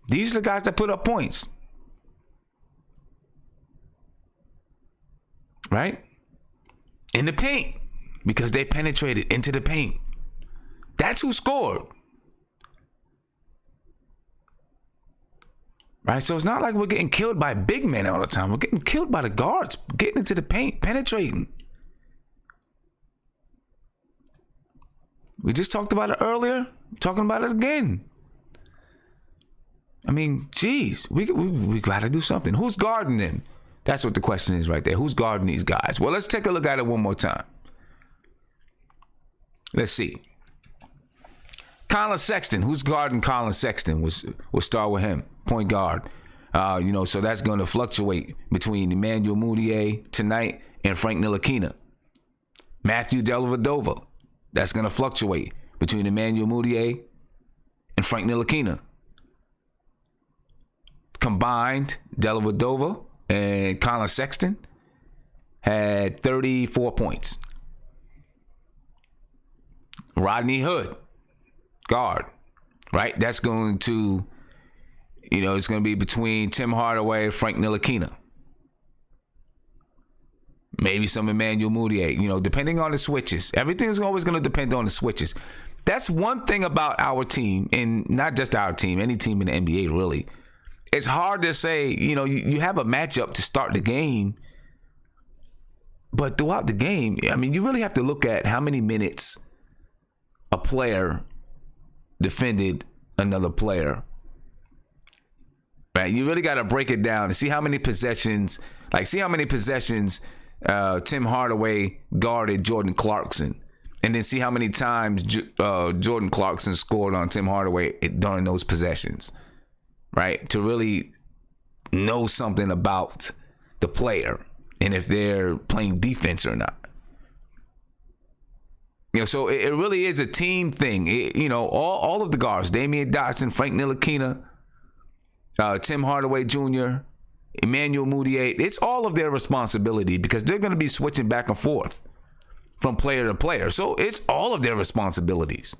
These are the guys that put up points. Right? In the paint. Because they penetrated into the paint. That's who scored. Right? So it's not like we're getting killed by big men all the time. We're getting killed by the guards. Getting into the paint. Penetrating. We just talked about it earlier. Talking about it again. Geez, we got to do something. Who's guarding them? That's what the question is right there. Who's guarding these guys? Well, let's take a look at it one more time. Let's see. Colin Sexton. Who's guarding Colin Sexton? We'll start with him. Point guard. So that's going to fluctuate between Emmanuel Mudiay tonight and Frank Ntilikina. Matthew Dellavedova. That's going to fluctuate between Emmanuel Mudiay and Frank Ntilikina. Combined, Dellavedova and Colin Sexton had 34 points. Rodney Hood, guard, right? That's going to, it's going to be between Tim Hardaway and Frank Ntilikina. Maybe some Emmanuel Mudiay, depending on the switches. Everything's always going to depend on the switches. That's one thing about our team, and not just our team, any team in the NBA, really. It's hard to say, you have a matchup to start the game, but throughout the game, you really have to look at how many minutes a player defended another player. Right? You really got to break it down and see how many possessions Tim Hardaway guarded Jordan Clarkson, and then see how many times Jordan Clarkson scored on Tim Hardaway during those possessions, right? To really know something about the player and if they're playing defense or not. So it really is a team thing. All of the guards, Damian Dotson, Frank Ntilikina, Tim Hardaway Jr., Emmanuel Mudiay, it's all of their responsibility because they're going to be switching back and forth from player to player. So it's all of their responsibilities.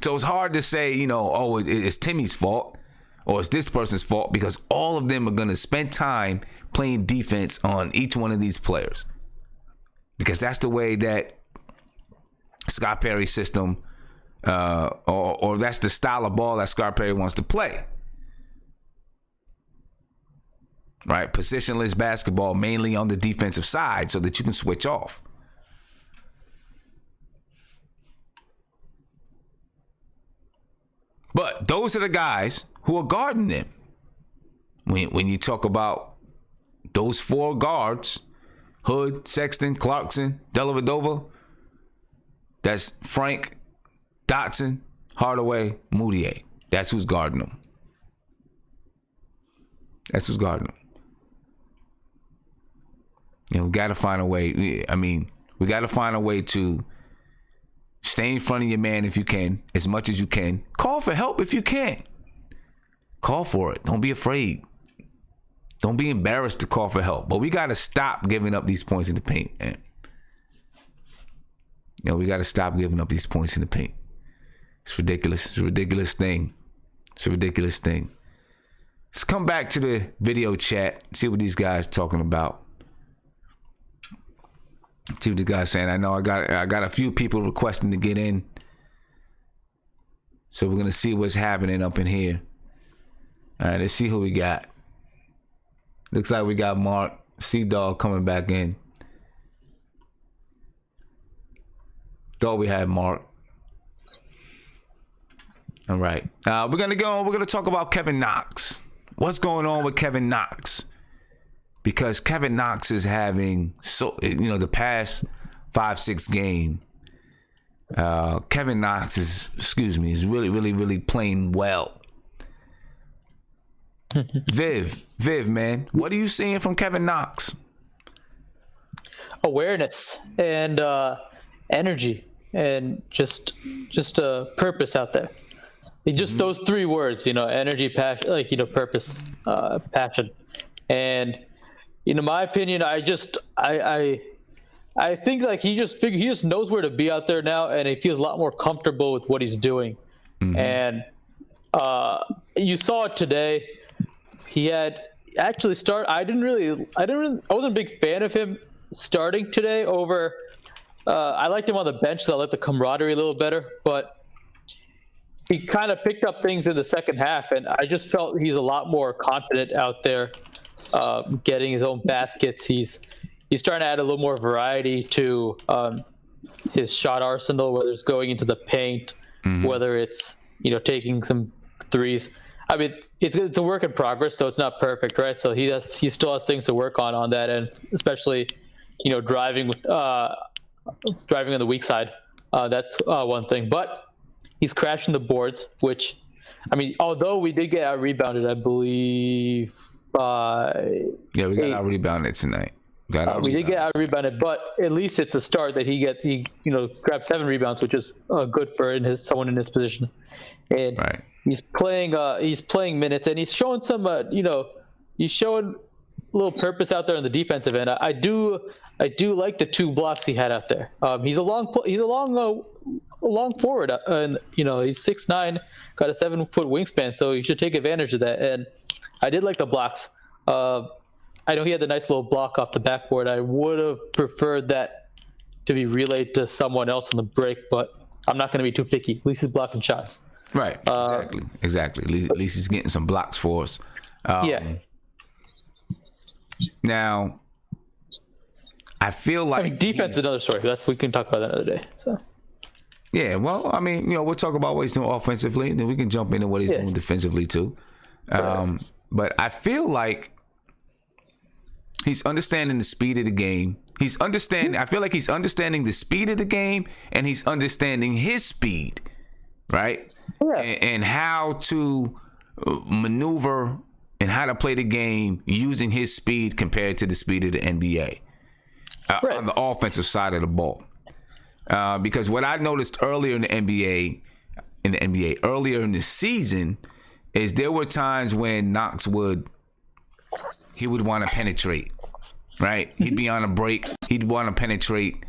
So it's hard to say, it's Timmy's fault or it's this person's fault, because all of them are going to spend time playing defense on each one of these players, because that's the way that Scott Perry's system, or that's the style of ball that Scott Perry wants to play. Right? Positionless basketball, mainly on the defensive side, so that you can switch off. But those are the guys who are guarding them. When you talk about those four guards, Hood, Sexton, Clarkson, Dellavedova, that's Frank, Dotson, Hardaway, Mudiay. That's who's guarding them. That's who's guarding them. We got to find a way. We got to find a way to stay in front of your man if you can, as much as you can. Call for help if you can. Call for it. Don't be afraid. Don't be embarrassed to call for help. But we got to stop giving up these points in the paint, man. We got to stop giving up these points in the paint. It's ridiculous. It's a ridiculous thing. It's a ridiculous thing. Let's come back to the video chat. See what these guys talking about. See what the guy's saying. I know I got a few people requesting to get in. So we're going to see what's happening up in here. All right, let's see who we got. Looks like we got Mark Sea-Dog coming back in. Thought we had Mark. All right. We're going to talk about Kevin Knox. What's going on with Kevin Knox? Because Kevin Knox is having the past 5-6 game. Kevin Knox is really, really, really playing well. Viv, man, what are you seeing from Kevin Knox? Awareness and energy and just a purpose out there. Just those three words, energy, passion, purpose, passion. And in my opinion, I think like he just knows where to be out there now, and he feels a lot more comfortable with what he's doing. Mm-hmm. And you saw it today. He had actually I wasn't a big fan of him starting today over. I liked him on the bench, so I liked the camaraderie a little better, but he kind of picked up things in the second half, and I just felt he's a lot more confident out there, getting his own baskets. He's trying to add a little more variety to his shot arsenal, whether it's going into the paint, whether it's taking some threes. I mean, it's a work in progress, so it's not perfect, right? So he still has things to work on that end, especially driving on the weak side. That's one thing, but he's crashing the boards, which, I mean, although we did get out rebounded, I believe. We got out rebounded tonight. We did get out rebounded, but at least it's a start that he grabbed 7 rebounds, which is good for someone in his position. And right. He's playing minutes, and he's showing some he's showing a little purpose out there on the defensive end. I do like the 2 blocks he had out there. He's a long forward, and he's 6'9", got a 7-foot wingspan, so you should take advantage of that. And I did like the blocks. I know he had the nice little block off the backboard. I would have preferred that to be relayed to someone else on the break, but I'm not going to be too picky. At least he's blocking shots. Right. Exactly. At least he's getting some blocks for us. Now, I feel like defense is another story. We can talk about that another day. So. Yeah, well, I mean, we'll talk about what he's doing offensively, and then we can jump into what he's doing defensively too. But I feel like he's understanding the speed of the game. I feel like he's understanding the speed of the game, and he's understanding his speed, right? Yeah. And how to maneuver and how to play the game using his speed compared to the speed of the NBA on the offensive side of the ball. Because what I noticed earlier in the NBA, earlier in the season, is there were times when Knox would want to penetrate, right? He'd be on a break, he'd want to penetrate,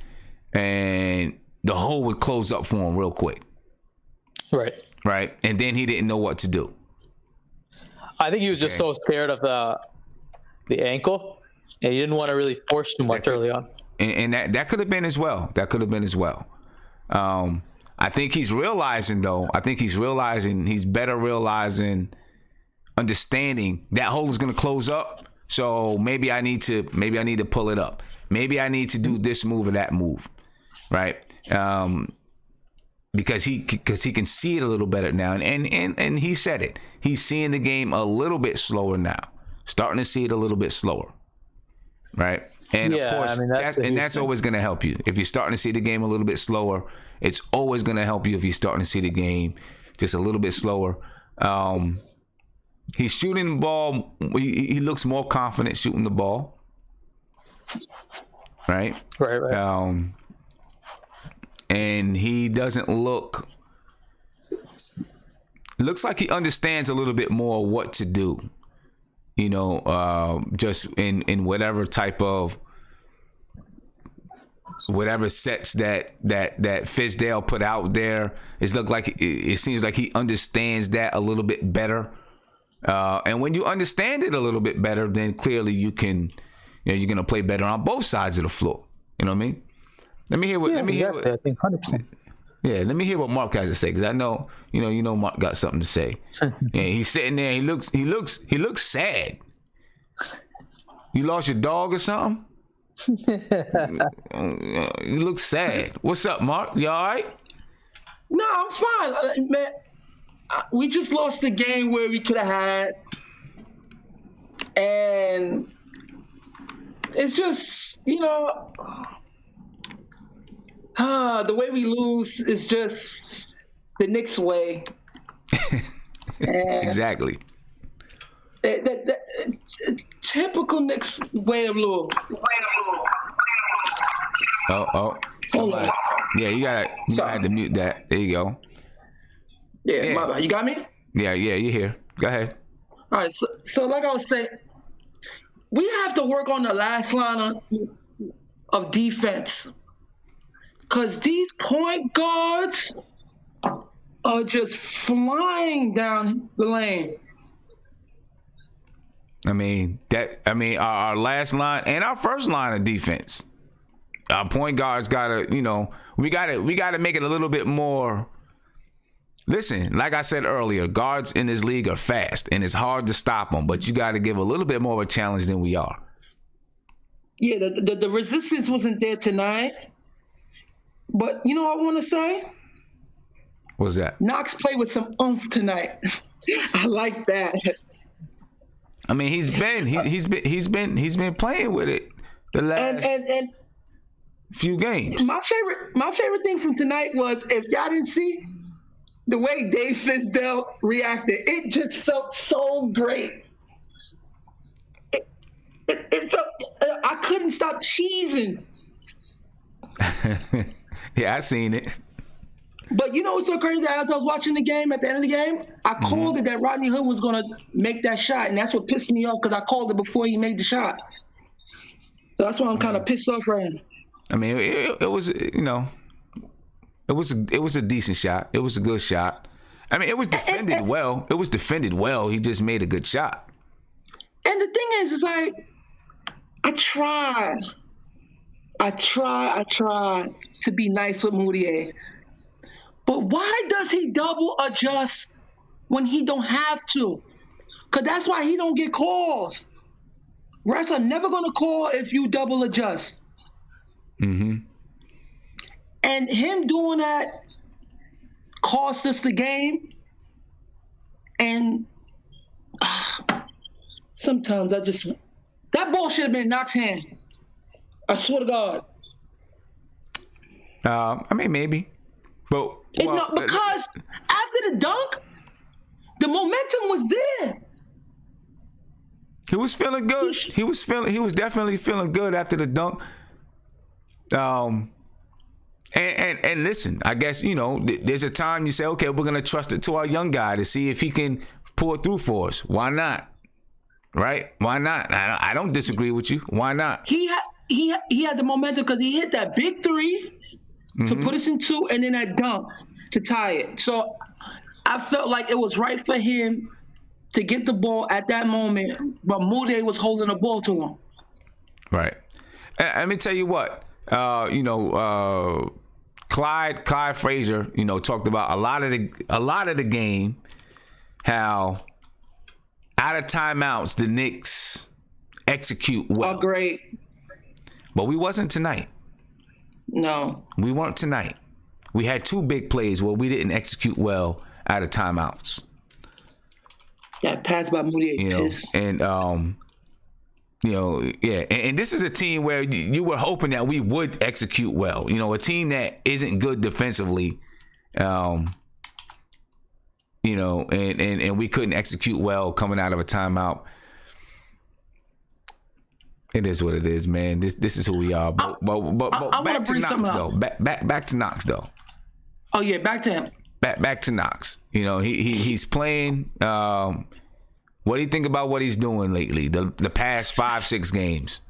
and the hole would close up for him real quick. Right, and then he didn't know what to do. I think he was just so scared of the ankle, and he didn't want to really force too much early on. And that could have been as well. I think he's realizing, though. He's better realizing, understanding that hole is going to close up. So maybe I need to pull it up. Maybe I need to do this move or that move, right? Because he can see it a little better now. And he said it. He's seeing the game a little bit slower now. Starting to see it a little bit slower, right? And of course, that's always going to help you. If you're starting to see the game a little bit slower, it's always going to help you if you're starting to see the game just a little bit slower. He's shooting the ball. He looks more confident shooting the ball. Right. And he doesn't looks like he understands a little bit more what to do. Just in whatever type of whatever sets that Fizdale put out there. It seems like he understands that a little bit better. And when you understand it a little bit better, then clearly you're gonna play better on both sides of the floor. You know what I mean? Let me hear what. I think 100%. Yeah, let me hear what Mark has to say, because I know, Mark got something to say. Yeah, he's sitting there. He looks sad. You lost your dog or something? You look sad. What's up, Mark? You all right? No, I'm fine, man. We just lost the game where we could have had, and it's just the way we lose is just the Knicks way. Exactly. Typical Knicks way of losing. Oh. Hold on. Yeah, you had to mute that. There you go. Yeah. My bad. You got me? Yeah, you're here. Go ahead. All right. So like I was saying, we have to work on the last line of defense. Because these point guards are just flying down the lane. Our last line and our first line of defense. Our point guards gotta make it a little bit more. Listen, like I said earlier, guards in this league are fast, and it's hard to stop them. But you got to give a little bit more of a challenge than we are. Yeah, the resistance wasn't there tonight. But you know what I want to say? What's that? Knox played with some oomph tonight. I like that. I mean, he's been playing with it the last and few games. My favorite thing from tonight was, if y'all didn't see the way Dave Fizdale reacted, it just felt so great. It felt I couldn't stop cheesing. Yeah, I seen it. But you know what's so crazy? As I was watching the game, at the end of the game, I called it that Rodney Hood was going to make that shot, and that's what pissed me off, because I called it before he made the shot. So that's why I'm kind of pissed off right now. I mean, it was, it was a decent shot. It was a good shot. I mean, it was defended well. It was defended well. He just made a good shot. And the thing is, it's like, I tried to be nice with Mudiay. But why does he double adjust when he don't have to? Because that's why he don't get calls. Refs are never going to call if you double adjust. Mm-hmm. And him doing that cost us the game. And sometimes that ball should have been in Knox's hand. I swear to God. I mean, maybe. But because after the dunk, the momentum was there. He was feeling good. He was definitely feeling good after the dunk. And listen, I guess, there's a time you say, okay, we're gonna trust it to our young guy to see if he can pull it through for us. Why not? Right? Why not? I don't disagree with you. Why not? He had the momentum because he hit that big three to put us in 2, and then that dunk to tie it. So I felt like it was right for him to get the ball at that moment, but Mudiay was holding the ball to him. Right. And let me tell you what. Clyde Frazier, talked about a lot of the game, how out of timeouts the Knicks execute well. Oh, great. But we wasn't tonight. No. We weren't tonight. We had 2 big plays where we didn't execute well out of timeouts. That pass by Mudiay, and and this is a team where you were hoping that we would execute well. A team that isn't good defensively, and we couldn't execute well coming out of a timeout. It is what it is, man. This is who we are. But back to Knox though. Back to Knox though. Oh yeah, back to him. Back to Knox. He's playing. What do you think about what he's doing lately? The past 5-6 games.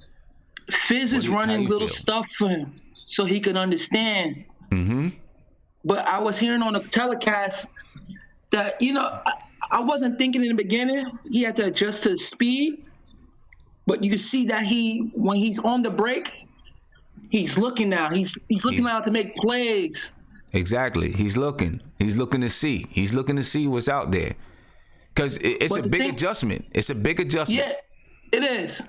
Fizz is running little stuff for him so he can understand. Mm-hmm. But I was hearing on the telecast that I wasn't thinking in the beginning he had to adjust to his speed. But you can see that when he's on the break, he's looking now. He's looking now to make plays. Exactly. He's looking to see. He's looking to see what's out there. Because it's a big adjustment. It's a big adjustment. Yeah, it is.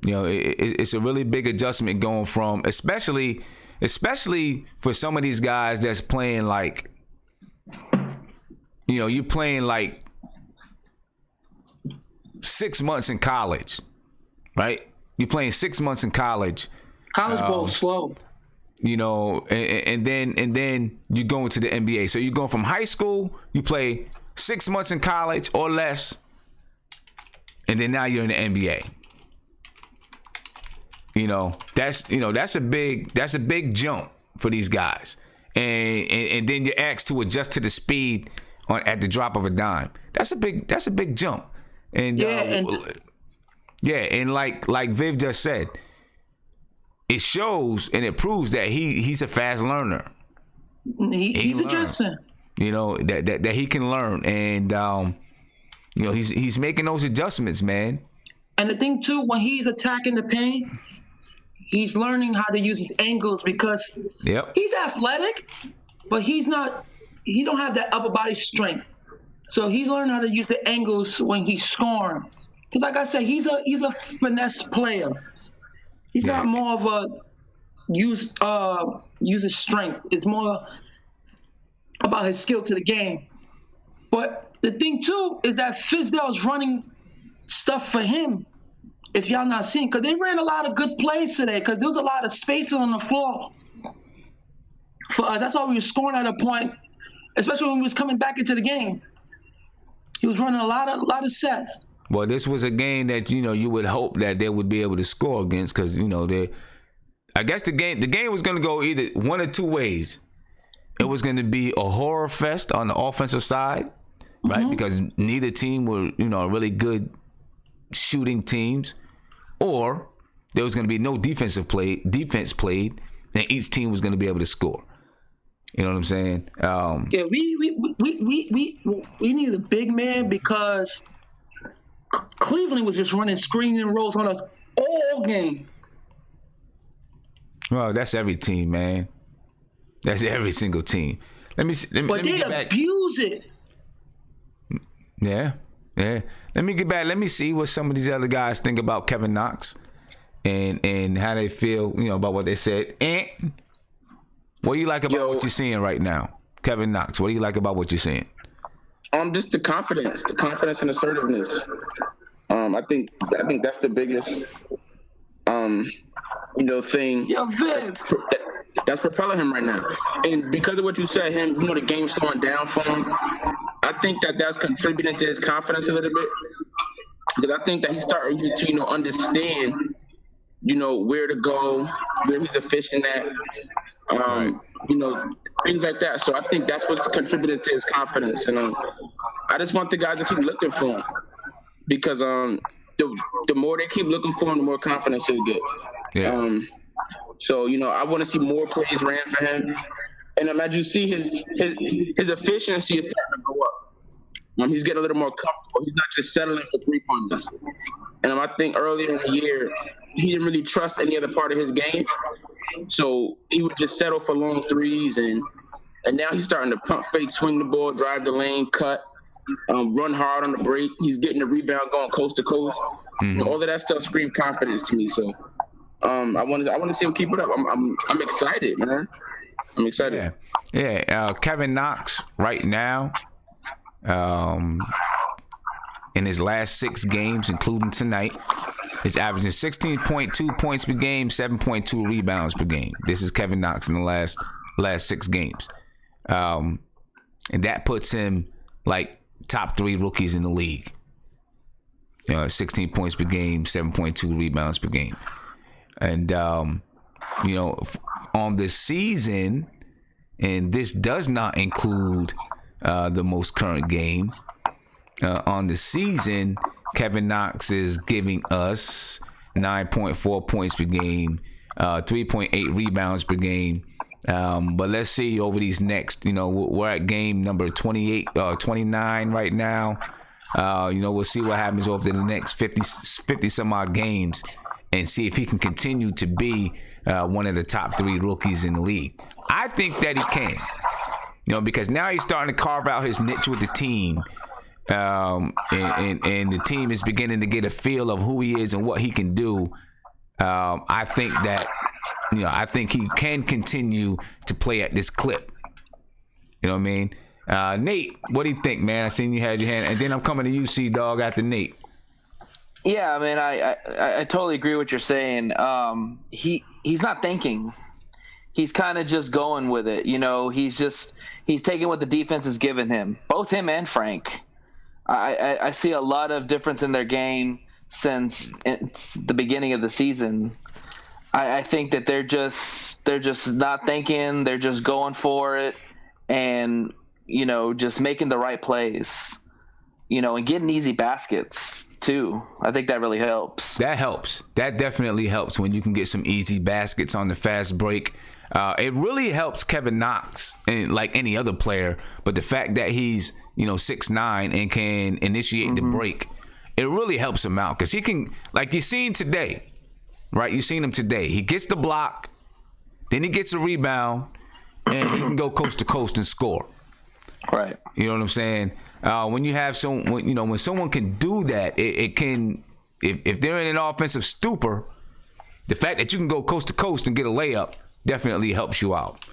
It's a really big adjustment going from, especially for some of these guys that's playing like, you're playing like 6 months in college, right? You're playing 6 months in college. College ball slow. And then you go into the NBA. So you're going from high school, you play 6 months in college or less, and then now you're in the NBA. That's a big jump for these guys. And then you're asked to adjust to the speed at the drop of a dime. That's a big jump. And and like Viv just said, it shows and it proves that he's a fast learner. He's adjusting. That he can learn, and he's making those adjustments, man. And the thing too, when he's attacking the paint, he's learning how to use his angles because he's athletic, but he don't have that upper body strength. So he's learning how to use the angles when he's scoring. Because like I said, he's a finesse player. He's not more of a use his strength. It's more about his skill to the game. But the thing too is that Fizdale's running stuff for him. If y'all not seeing, because they ran a lot of good plays today. Because there was a lot of space on the floor. That's why we were scoring at a point, especially when we was coming back into the game. He was running a lot of sets. Well, this was a game that you would hope that they would be able to score against, because I guess the game was going to go either one or two ways. It was going to be a horror fest on the offensive side, right? Mm-hmm. Because neither team were really good shooting teams, or there was going to be no defense played, and each team was going to be able to score. You know what I'm saying? Yeah, we need a big man because Cleveland was just running screens and rolls on us all game. Well, that's every team, man. That's every single team. Let me they abuse it. Yeah. Let me get back. Let me see what some of these other guys think about Kevin Knox and how they feel, about what they said. And what do you like about what you're seeing right now? Kevin Knox? What do you like about what you're seeing? Just the confidence and assertiveness. I think that's the biggest, thing. Yo, Viv. That's propelling him right now. And because of what you said, the game's slowing down for him, I think that's contributing to his confidence a little bit. Because I think that he's starting to, understand, where to go, where he's efficient at, things like that. So I think that's what's contributing to his confidence. And I just want the guys to keep looking for him. Because the more they keep looking for him, the more confidence he'll get. Yeah. So I want to see more plays ran for him, and as you see, his efficiency is starting to go up. He's getting a little more comfortable. He's not just settling for 3-pointers. And I think earlier in the year, he didn't really trust any other part of his game, so he would just settle for long threes. And now he's starting to pump fake, swing the ball, drive the lane, cut, run hard on the break. He's getting the rebound, going coast to coast. Mm-hmm. All of that stuff screams confidence to me. So. I want to see him keep it up. I'm excited, man. I'm excited. Yeah. Kevin Knox right now, in his last 6 games, including tonight, is averaging 16.2 points per game, 7.2 rebounds per game. This is Kevin Knox in the last 6 games, and that puts him like top 3 rookies in the league. 16 points per game, 7.2 rebounds per game. And, on the season, and this does not include the most current game, on the season, Kevin Knox is giving us 9.4 points per game, 3.8 rebounds per game. But let's see over these next, we're at game number 28, 29 right now. We'll see what happens over the next 50 some odd games, and see if he can continue to be one of the top 3 rookies in the league. I think that he can, because now he's starting to carve out his niche with the team, and the team is beginning to get a feel of who he is and what he can do. I think that, I think he can continue to play at this clip. You know what I mean? Nate, what do you think, man? I seen you had your hand, and then I'm coming to you, C-Dog, after Nate. Yeah, I mean, I totally agree with what you're saying. He's not thinking. He's kind of just going with it. He's taking what the defense has given him, both him and Frank. I see a lot of difference in their game since the beginning of the season. I think that they're just not thinking. They're just going for it, and just making the right plays. And getting easy baskets too. I think that really helps. That helps. That definitely helps when you can get some easy baskets on the fast break. It really helps Kevin Knox, and like any other player, but the fact that he's 6'9" and can initiate the break, it really helps him out, because he can, like you seen today, right? You seen him today. He gets the block, then he gets a rebound, and he can go coast to coast and score. Right. You know what I'm saying? When you have when someone can do that, it can, if they're in an offensive stupor, the fact that you can go coast to coast and get a layup definitely helps you out.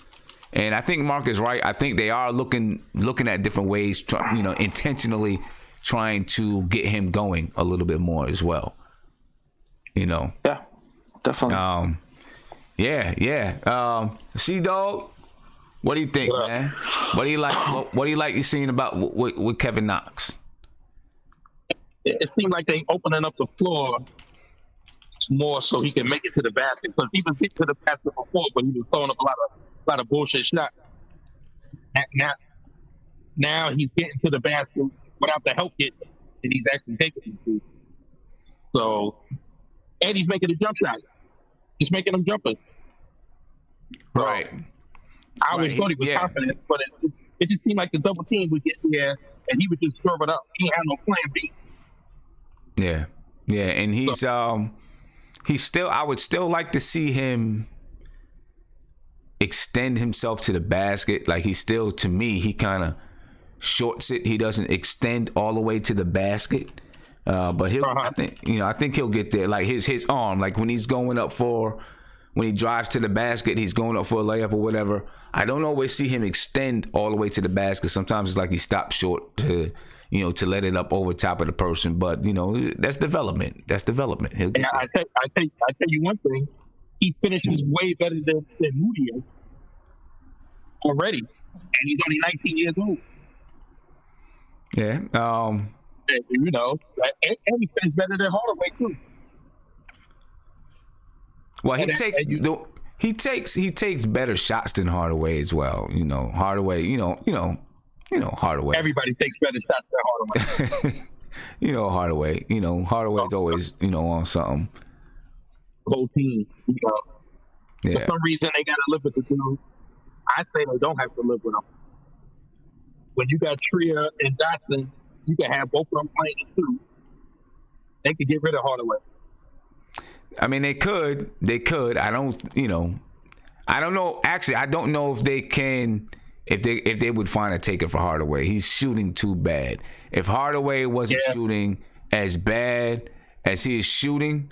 And I think Mark is right. I think they are looking at different ways, intentionally trying to get him going a little bit more as well. Yeah, definitely. C-Dog, what do you think, man? What do you like? What do you like you seeing about with Kevin Knox? It seems like they opening up the floor more so he can make it to the basket, because he was getting to the basket before, but he was throwing up a lot of bullshit shots. Now he's getting to the basket without the help getting, and he's actually taking it to. So, and he's making a jump shot. He's making them jumpers. Right. I always thought he was confident, but it just seemed like the double team would get there and he would just throw it up. He ain't had no plan B. Yeah, and he's still. I would still like to see him extend himself to the basket. Like, he's still, to me, he kind of shorts it. He doesn't extend all the way to the basket. But he'll. I think he'll get there. Like his arm, like when he's going up for when he drives to the basket, he's going up for a layup or whatever. I don't always see him extend all the way to the basket. Sometimes it's like he stops short to let it up over top of the person. But that's development. That's development. And I tell you one thing. He finishes way better than Mudiay already, and he's only 19 years old. Yeah. And he finished better than Hardaway too. Well, he takes better shots than Hardaway as well. Hardaway. Hardaway. Everybody takes better shots than Hardaway. Hardaway. Hardaway's always on something. Whole team. Yeah. For some reason, they got to live with the dude. I say they don't have to live with him. When you got Tria and Dotson, you can have both of them playing it too. They could get rid of Hardaway. I mean, they could. I don't know. Actually, I don't know if they can. If they would find a taker for Hardaway. He's shooting too bad. If Hardaway wasn't shooting as bad as he is shooting,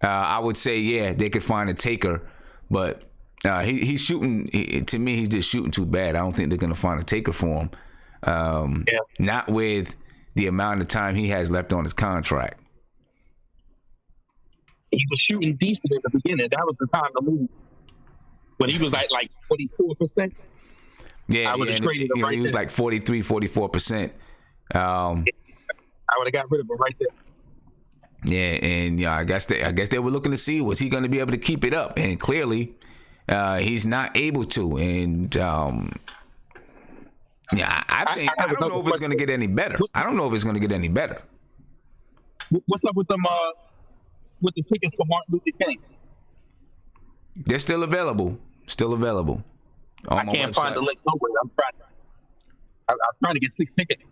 I would say they could find a taker. But he's shooting. To me, he's just shooting too bad. I don't think they're gonna find a taker for him. Not with the amount of time he has left on his contract. He was shooting decent at the beginning. That was the time to move. When he was like 44%. Yeah, I would have traded him right he was there. like 43, 44%. I would have got rid of him right there. Yeah, and I guess they were looking to see, was he going to be able to keep it up, and clearly he's not able to. And I don't know if it's going to get any better. What's up with them? With the tickets for Martin Luther King? They're still available. I can't find the link nowhere. I'm trying to get 6 tickets.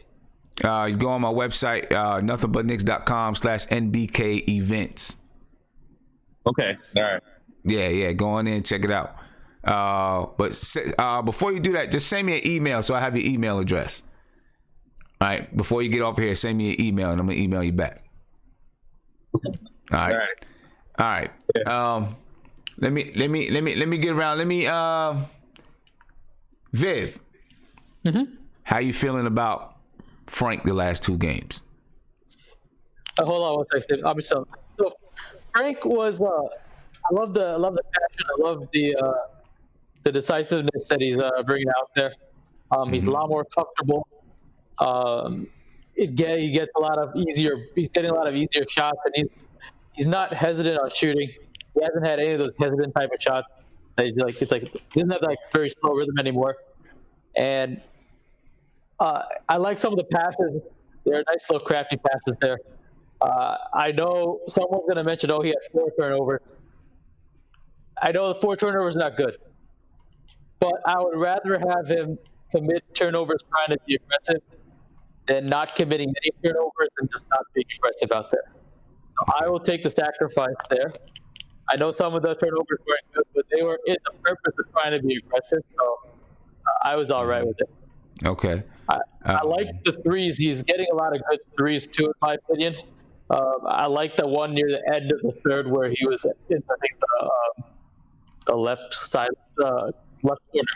You go on my website, nothingbutnicks.com/NBK events. Okay. All right. Yeah. Go on in and check it out. But before you do that, just send me an email so I have your email address. All right. Before you get off here, send me an email and I'm gonna email you back. All right. All right. Yeah. Let me get around. Viv. Mm-hmm. How you feeling about Frank the last 2 games? Hold on one second. So Frank was. I love the passion. I love the decisiveness that he's bringing out there. He's a lot more comfortable. He gets a lot of easier. He's getting a lot of easier shots, and he's not hesitant on shooting. He hasn't had any of those hesitant type of shots. He doesn't have like very slow rhythm anymore. And I like some of the passes. There are nice little crafty passes there. I know someone's going to mention, he had 4 turnovers. I know the 4 turnovers is not good, but I would rather have him commit turnovers trying to be aggressive than not committing any turnovers and just not being aggressive out there. So I will take the sacrifice there. I know some of the turnovers weren't good, but they were in the purpose of trying to be aggressive, so I was all right with it. Okay. I like the threes. He's getting a lot of good threes too, in my opinion. I like the one near the end of the third where he was in, I think, the left side, left corner,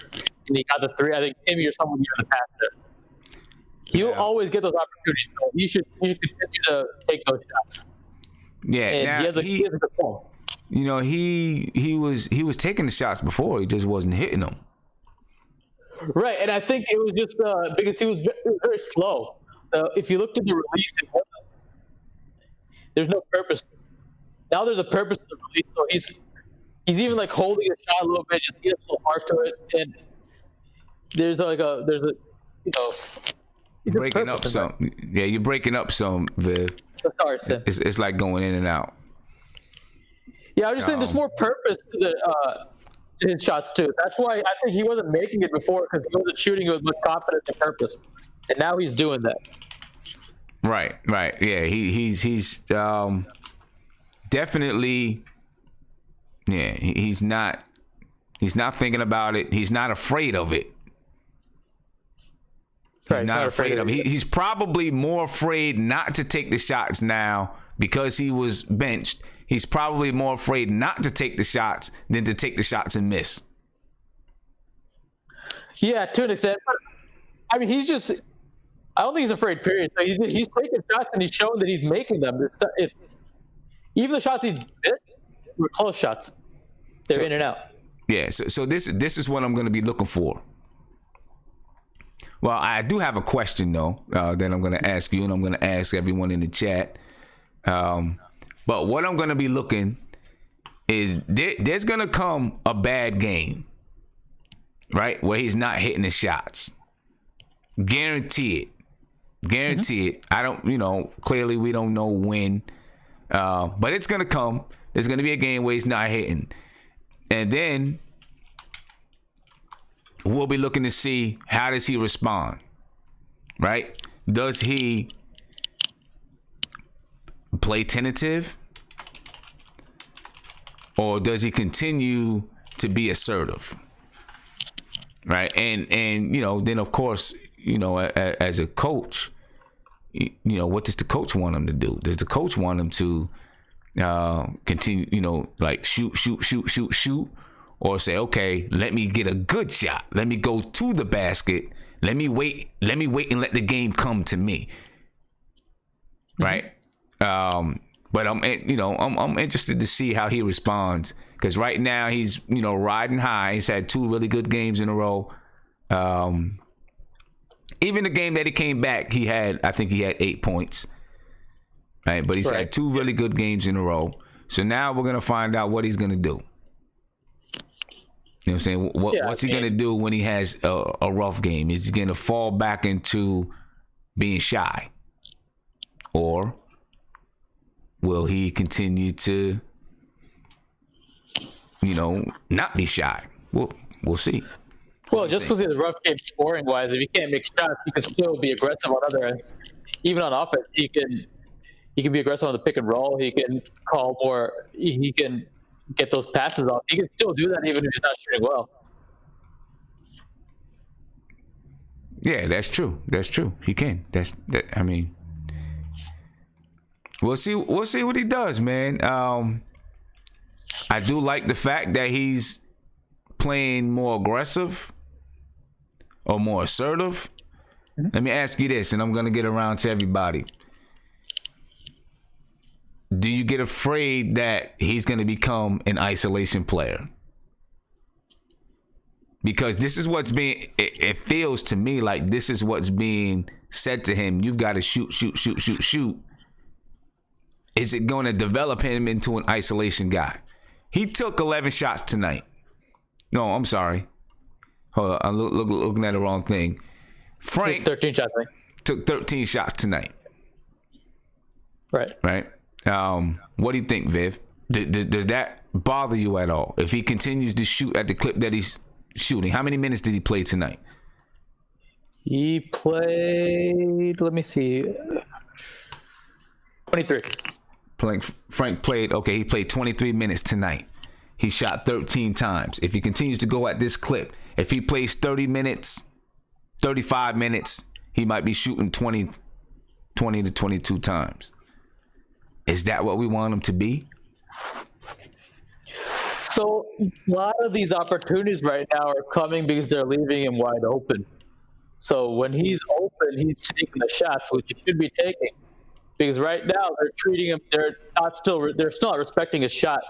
and he got the 3. I think maybe or someone near the pass there. He'll always get those opportunities, so he should continue to take those shots. Yeah, and he has a good form. He was taking the shots before, he just wasn't hitting them. Right, and I think it was just because he was very slow. If you looked at the release, there's no purpose. Now there's a purpose to the release, so he's even like holding a shot a little bit, just gets a little hard to it, and there's a You're breaking up some. Yeah, you're breaking up some, Viv. Sorry, Sim. It's like going in and out. Yeah, I was just saying there's more purpose to his shots too. That's why I think he wasn't making it before, because he wasn't shooting it with confidence and purpose, and now he's doing that. Right. Yeah, he's definitely. Yeah, he's not thinking about it. He's not afraid of it. He's not afraid of it. He's probably more afraid not to take the shots now because he was benched. he's probably more afraid not to take the shots than to take the shots and miss. Yeah, to an extent. But, I mean, I don't think he's afraid, period. So he's taking shots and he's showing that he's making them. Even the shots he missed were close shots. They're in and out. Yeah, so this is what I'm going to be looking for. Well, I do have a question, though, that I'm going to ask you, and I'm going to ask everyone in the chat. But what I'm going to be looking is there's going to come a bad game, right, where he's not hitting the shots. Guarantee it. I don't, clearly we don't know when, but it's going to come. There's going to be a game where he's not hitting. And then we'll be looking to see how does he respond, right? Does he play tentative, or does he continue to be assertive, right? And then of course, as a coach, what does the coach want him to do? Does the coach want him to continue, like shoot, or say, okay, let me get a good shot. Let me go to the basket. Let me wait and let the game come to me. Right. But I'm interested to see how he responds, because right now he's, riding high. He's had 2 really good games in a row. Even the game that he came back, I think he had 8 points. Right, but he's had 2 really good games in a row. So now we're gonna find out what he's gonna do. You know what I'm saying? What's he gonna do when he has a rough game? Is he gonna fall back into being shy, or will he continue to, not be shy? We'll see. Well, just because he has a rough game scoring wise, if he can't make shots, he can still be aggressive on other ends. Even on offense, he can be aggressive on the pick and roll. He can call more. He can get those passes off. He can still do that even if he's not shooting well. Yeah, that's true. He can. I mean, we'll see what he does, man. I do like the fact that he's playing more aggressive or more assertive. Mm-hmm. Let me ask you this, and I'm gonna get around to everybody. Do you get afraid that he's going to become an isolation player? Because this is what's being, it feels to me like this is what's being said to him. You've got to shoot. Is it going to develop him into an isolation guy? He took 11 shots tonight. No, I'm sorry. Hold on, I'm looking at the wrong thing. Frank 13 shots, right? Took 13 shots tonight. Right. What do you think, Viv? Does that bother you at all? If he continues to shoot at the clip that he's shooting, how many minutes did he play tonight? He played, let me see, 23. Frank played 23 minutes tonight. He shot 13 times. If he continues to go at this clip, if he plays 30 minutes, 35 minutes, he might be shooting 20 to 22 times. Is that what we want him to be? So a lot of these opportunities right now are coming because they're leaving him wide open. So when he's open, he's taking the shots, which he should be taking. Because right now they're treating him, they're still not respecting his shot.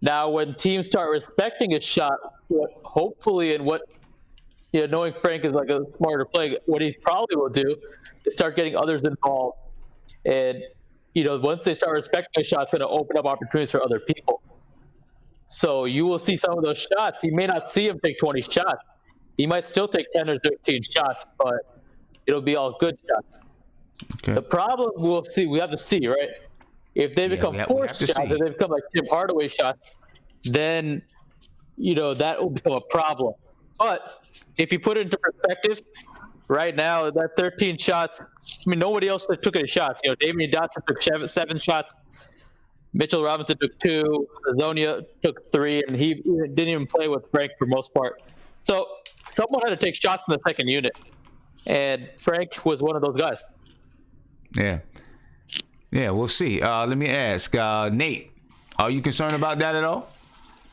Now when teams start respecting his shot, hopefully, and knowing Frank is like a smarter play, what he probably will do is start getting others involved. And once they start respecting his shot, it's going to open up opportunities for other people. So you will see some of those shots. You may not see him take 20 shots. He might still take 10 or 13 shots, but it'll be all good shots. Okay. The problem we have to see, right? If they become forced shots, if they become like Tim Hardaway shots, then, that will become a problem. But if you put it into perspective, right now, that 13 shots, nobody else took any shots. Damian Dotson took 7 shots. Mitchell Robinson took 2. Zonia took 3, and he didn't even play with Frank for most part. So someone had to take shots in the second unit, and Frank was one of those guys. Yeah. Yeah, we'll see. Let me ask, Nate, are you concerned about that at all?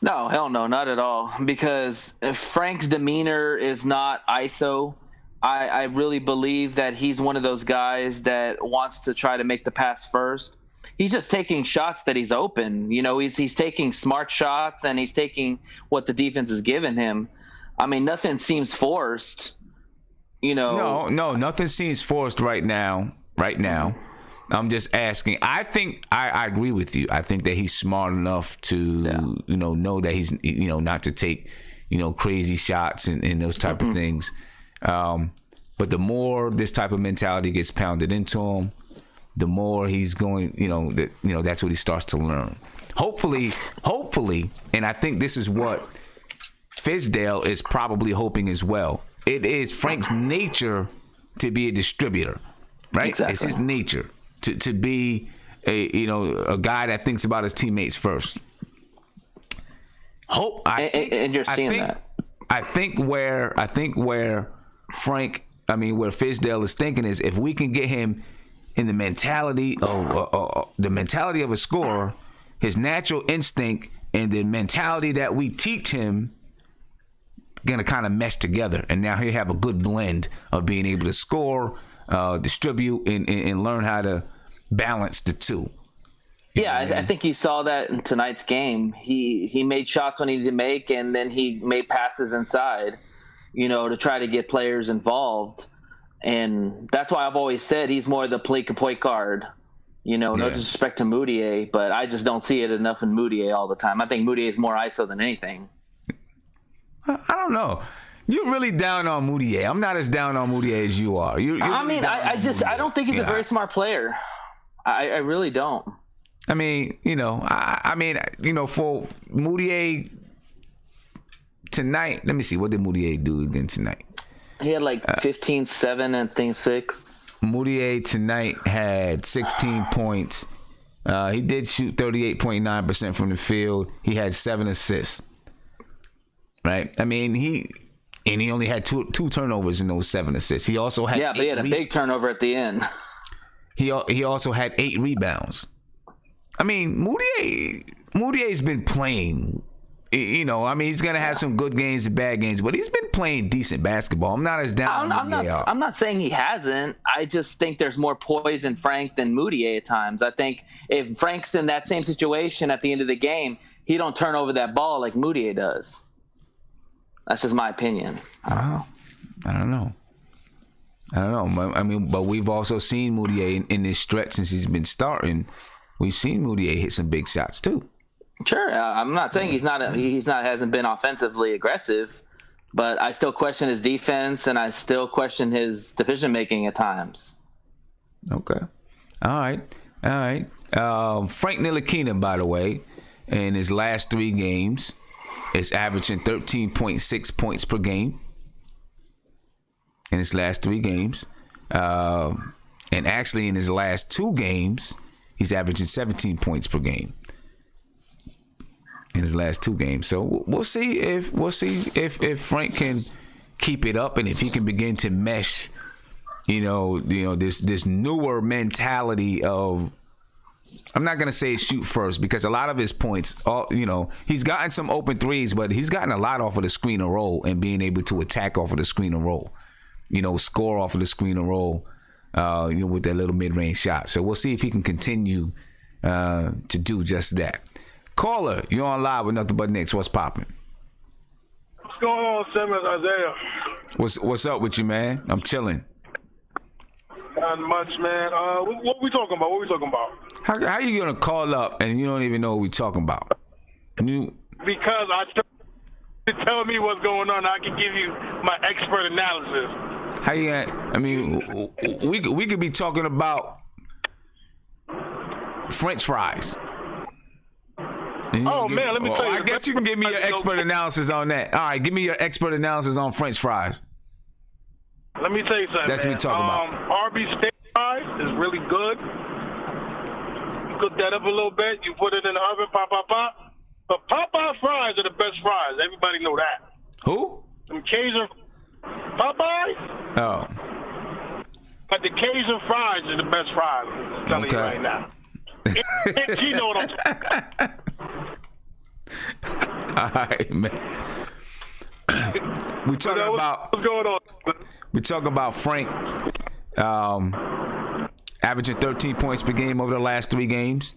No, hell no, not at all. Because if Frank's demeanor is not ISO, I really believe that he's one of those guys that wants to try to make the pass first. He's just taking shots that he's open. You know, he's taking smart shots, and he's taking what the defense is giving him. I mean, nothing seems forced. You know, No, nothing seems forced right now. I'm just asking. I think I agree with you. I think that he's smart enough to know that he's not to take crazy shots and those type of things. But the more this type of mentality gets pounded into him, the more he's going. That's what he starts to learn. Hopefully, and I think this is what Fizdale is probably hoping as well. It is Frank's nature to be a distributor, right? Exactly. It's his nature to be a guy that thinks about his teammates first. And you're seeing that. I think where Fizdale is thinking is, if we can get him in the mentality of a scorer, his natural instinct and the mentality that we teach him gonna kind of mesh together, and now he'll have a good blend of being able to score, distribute, and learn how to balance the two. Yeah, I think you saw that in tonight's game. He made shots when he needed to make, and then he made passes inside, to try to get players involved. And that's why I've always said he's more the point guard. No disrespect to Mudiay, but I just don't see it enough in Mudiay all the time. I think Mudiay is more ISO than anything. I don't know. You're really down on Mudiay. I'm not as down on Mudiay as you are. I don't think he's a very smart player. I really don't. I mean, for Mudiay tonight, let me see. What did Mudiay do again tonight? He had 15, 7, and 6. Mudiay tonight had 16 points. He did shoot 38.9% from the field. He had 7 assists. Right? I mean, he only had two turnovers in those 7 assists. He also had but he had a big turnover at the end. He also had 8 rebounds. I mean, Mudiay's been playing. He's gonna have some good games and bad games, but he's been playing decent basketball. I'm not as down. I'm not saying he hasn't. I just think there's more poise in Frank than Mudiay at times. I think if Frank's in that same situation at the end of the game, he don't turn over that ball like Mudiay does. That's just my opinion. I don't know. I mean, but we've also seen Mudiay in this stretch since he's been starting. We've seen Mudiay hit some big shots too. Sure, I'm not saying hasn't been offensively aggressive, but I still question his defense and I still question his decision making at times. Okay, all right. Frank Ntilikina, by the way, in his last 3 games, is averaging 13.6 points per game in his last 3 games. And actually in his last 2 games, he's averaging 17 points per game in his last 2 games. So we'll see if Frank can keep it up, and if he can begin to mesh, this newer mentality of, I'm not gonna say shoot first, because a lot of his points, he's gotten some open threes, but he's gotten a lot off of the screen and roll and being able to attack off of the screen and roll, score off of the screen and roll, with that little mid-range shot. So we'll see if he can continue to do just that. Caller, you're on live with Nothing But Knicks. What's popping? What's going on, Simmons, Isaiah? What's up with you, man? I'm chilling. Not much, man. What we talking about? How you gonna call up and you don't even know what we talking about? Because to tell me what's going on, I can give you my expert analysis. How you gonna? I mean, we could be talking about French fries. Oh man, let me tell you. I guess you can give me your expert analysis on that. All right, give me your expert analysis on French fries. Let me tell you something. That's what we talking about. Arby's steak fries is really good. You cook that up a little bit. You put it in the oven, pop. But Popeye fries are the best fries. Everybody know that. Who? Some Cajun Popeye. Oh. But the Cajun fries is the best fries. I'm telling you Okay. right now. You know what I'm All right, man. we talking about what's going on? Frank averaging 13 points per game over the last 3 games.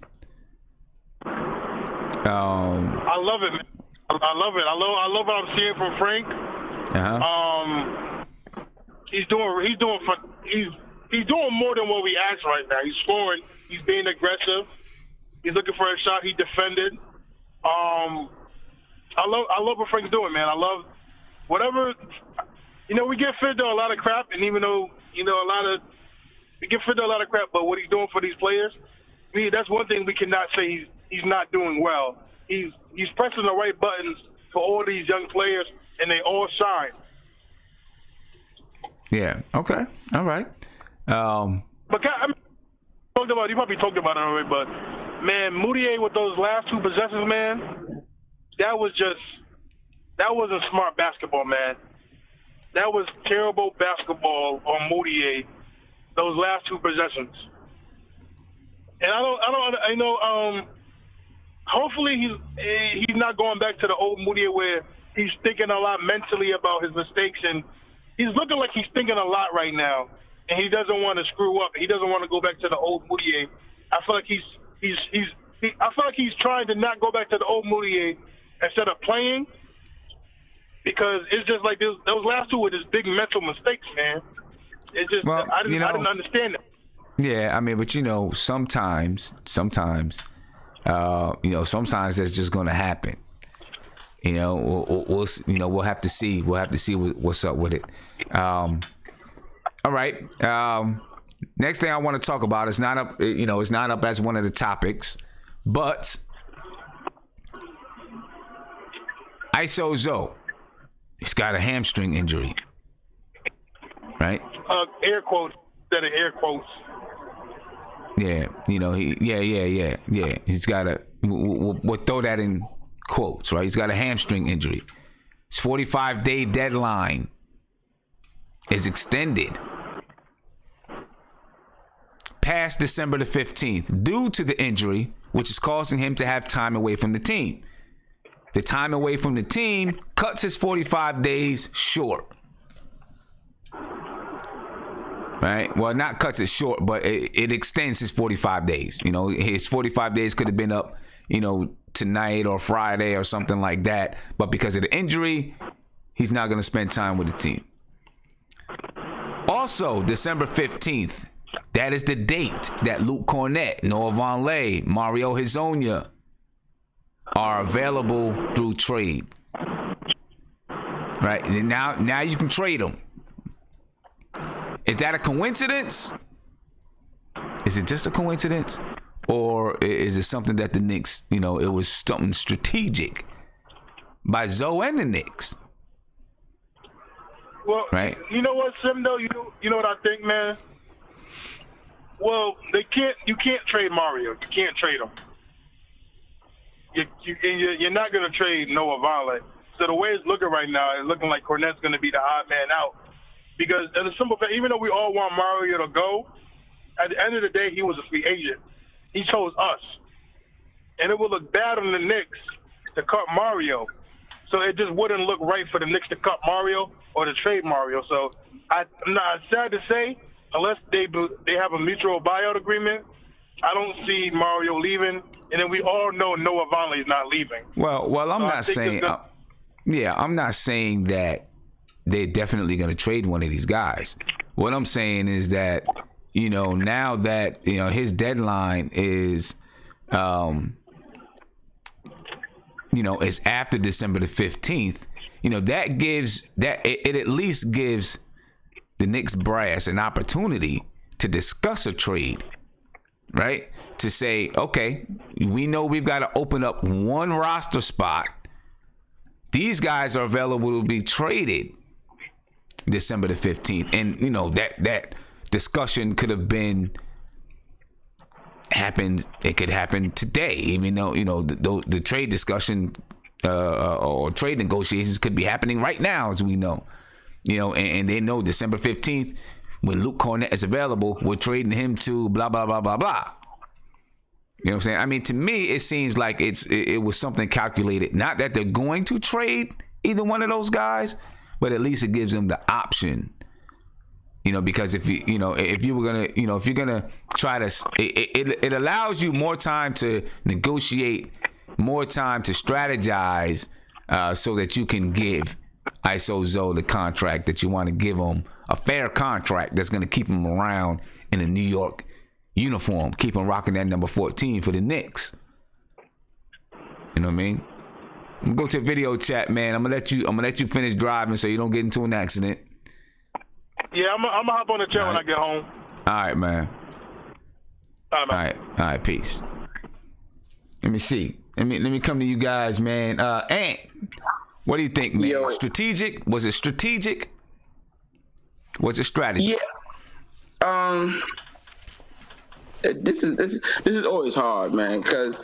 I love it, man. I love it. I love what I'm seeing from Frank. He's doing more than what we asked right now. He's scoring. He's being aggressive. He's looking for a shot. He defended. I love what Frank's doing, man. I love whatever. You know, we give Fizdale a lot of crap, and even though we give Fizdale a lot of crap, but what he's doing for these players, that's one thing we cannot say he's not doing well. He's pressing the right buttons for all these young players, and they all shine. Yeah. Okay. All right. But you probably talked about it already, but man, Mudiay with those last 2 possessions, man, that wasn't smart basketball, man. That was terrible basketball on Mudiay. Those last 2 possessions, and I know. Hopefully he's not going back to the old Mudiay where he's thinking a lot mentally about his mistakes, and he's looking like he's thinking a lot right now, and he doesn't want to screw up. He doesn't want to go back to the old Mudiay. I feel like he's trying to not go back to the old Mudiay instead of playing, because it's just like those last 2 were just big mental mistakes, man. It just I didn't understand it. Yeah, I mean, but sometimes sometimes that's just going to happen. We'll have to see. We'll have to see what's up with it. All right. Next thing I want to talk about is not up. It's not up as one of the topics, but ISO Zoe, he's got a hamstring injury, right? Air quotes instead of air quotes. Yeah, He's got we'll throw that in quotes, right? He's got a hamstring injury. His 45-day deadline is extended past December the 15th due to the injury, which is causing him to have time away from the team. The time away from the team cuts his 45 days short. Right? Well, not cuts it short, but it extends his 45 days. His 45 days could have been up, tonight or Friday or something like that. But because of the injury, he's not going to spend time with the team. Also, December 15th, that is the date that Luke Cornett, Noah Vonleh, Mario Hezonja are available through trade. Right? And now you can trade them. Is that a coincidence? Is it just a coincidence? Or is it something that the Knicks, it was something strategic by Zoe and the Knicks? Well, right? You know what, Sim, though? You know what I think, man? Well, you can't trade Mario. You can't trade him. You're not going to trade Noah Vonleh. So the way it's looking right now, it's looking like Cornett's going to be the odd man out. Because in a simple fact, even though we all want Mario to go, at the end of the day, he was a free agent. He chose us. And it would look bad on the Knicks to cut Mario. So it just wouldn't look right for the Knicks to cut Mario or to trade Mario. So I'm not sad to say, unless they have a mutual buyout agreement, I don't see Mario leaving. And then we all know Noah Vonleh is not leaving. Well, I'm not saying. I'm not saying that they're definitely going to trade one of these guys. What I'm saying is that, now that, his deadline is, is after December the 15th, it at least gives the Knicks brass an opportunity to discuss a trade, right? To say, okay, we know we've got to open up one roster spot. These guys are available to be traded December the 15th. And, that discussion could have happened. It could happen today, even though, the trade discussion or trade negotiations could be happening right now, as we know, and they know December 15th, when Luke Cornett is available, we're trading him to blah, blah, blah, blah, blah. You know what I'm saying? I mean, to me, it seems like it was something calculated. Not that they're going to trade either one of those guys, but at least it gives them the option. You know, because if you're gonna try to, it allows you more time to negotiate, more time to strategize, so that you can give ISO Zoe the contract that you want to give him, a fair contract that's gonna keep him around in a New York uniform, keep him rocking that number 14 for the Knicks. You know what I mean? I'm gonna go to a video chat, man. I'm gonna let you finish driving so you don't get into an accident. Yeah, I'm gonna hop on the chat when I get home. All right, man. All All right, peace. Let me see. Let me come to you guys, man. Ant, what do you think, man? Yo. Strategic? Was it strategic? Was it strategy? Yeah. This is always hard, man, because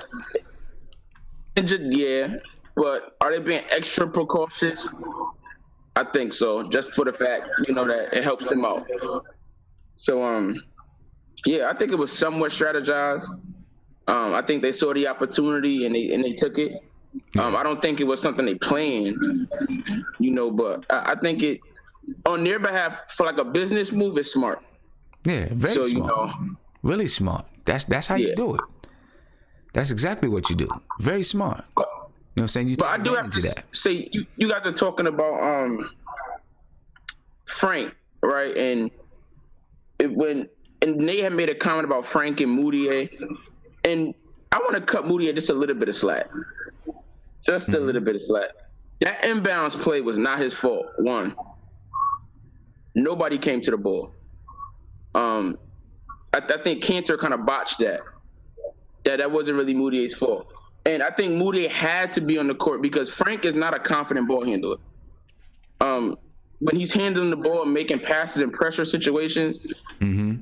but are they being extra precautious? I think so, just for the fact, that it helps them out. So, I think it was somewhat strategized. I think they saw the opportunity and they took it. I don't think it was something they planned, but I think it, on their behalf, for like a business move, is smart. Yeah, very smart. Really smart. That's how you do it. That's exactly what you do. Very smart. You know what I'm saying? You take I do have to say, you got to talking about Frank, right? And they had made a comment about Frank and Mudiay, and I want to cut Mudiay just a little bit of slack. Just a little bit of slack. That inbounds play was not his fault. One, nobody came to the ball. I think Cantor kind of botched that. That wasn't really Mudiay's fault. And I think Mudiay had to be on the court because Frank is not a confident ball handler. When he's handling the ball and making passes in pressure situations,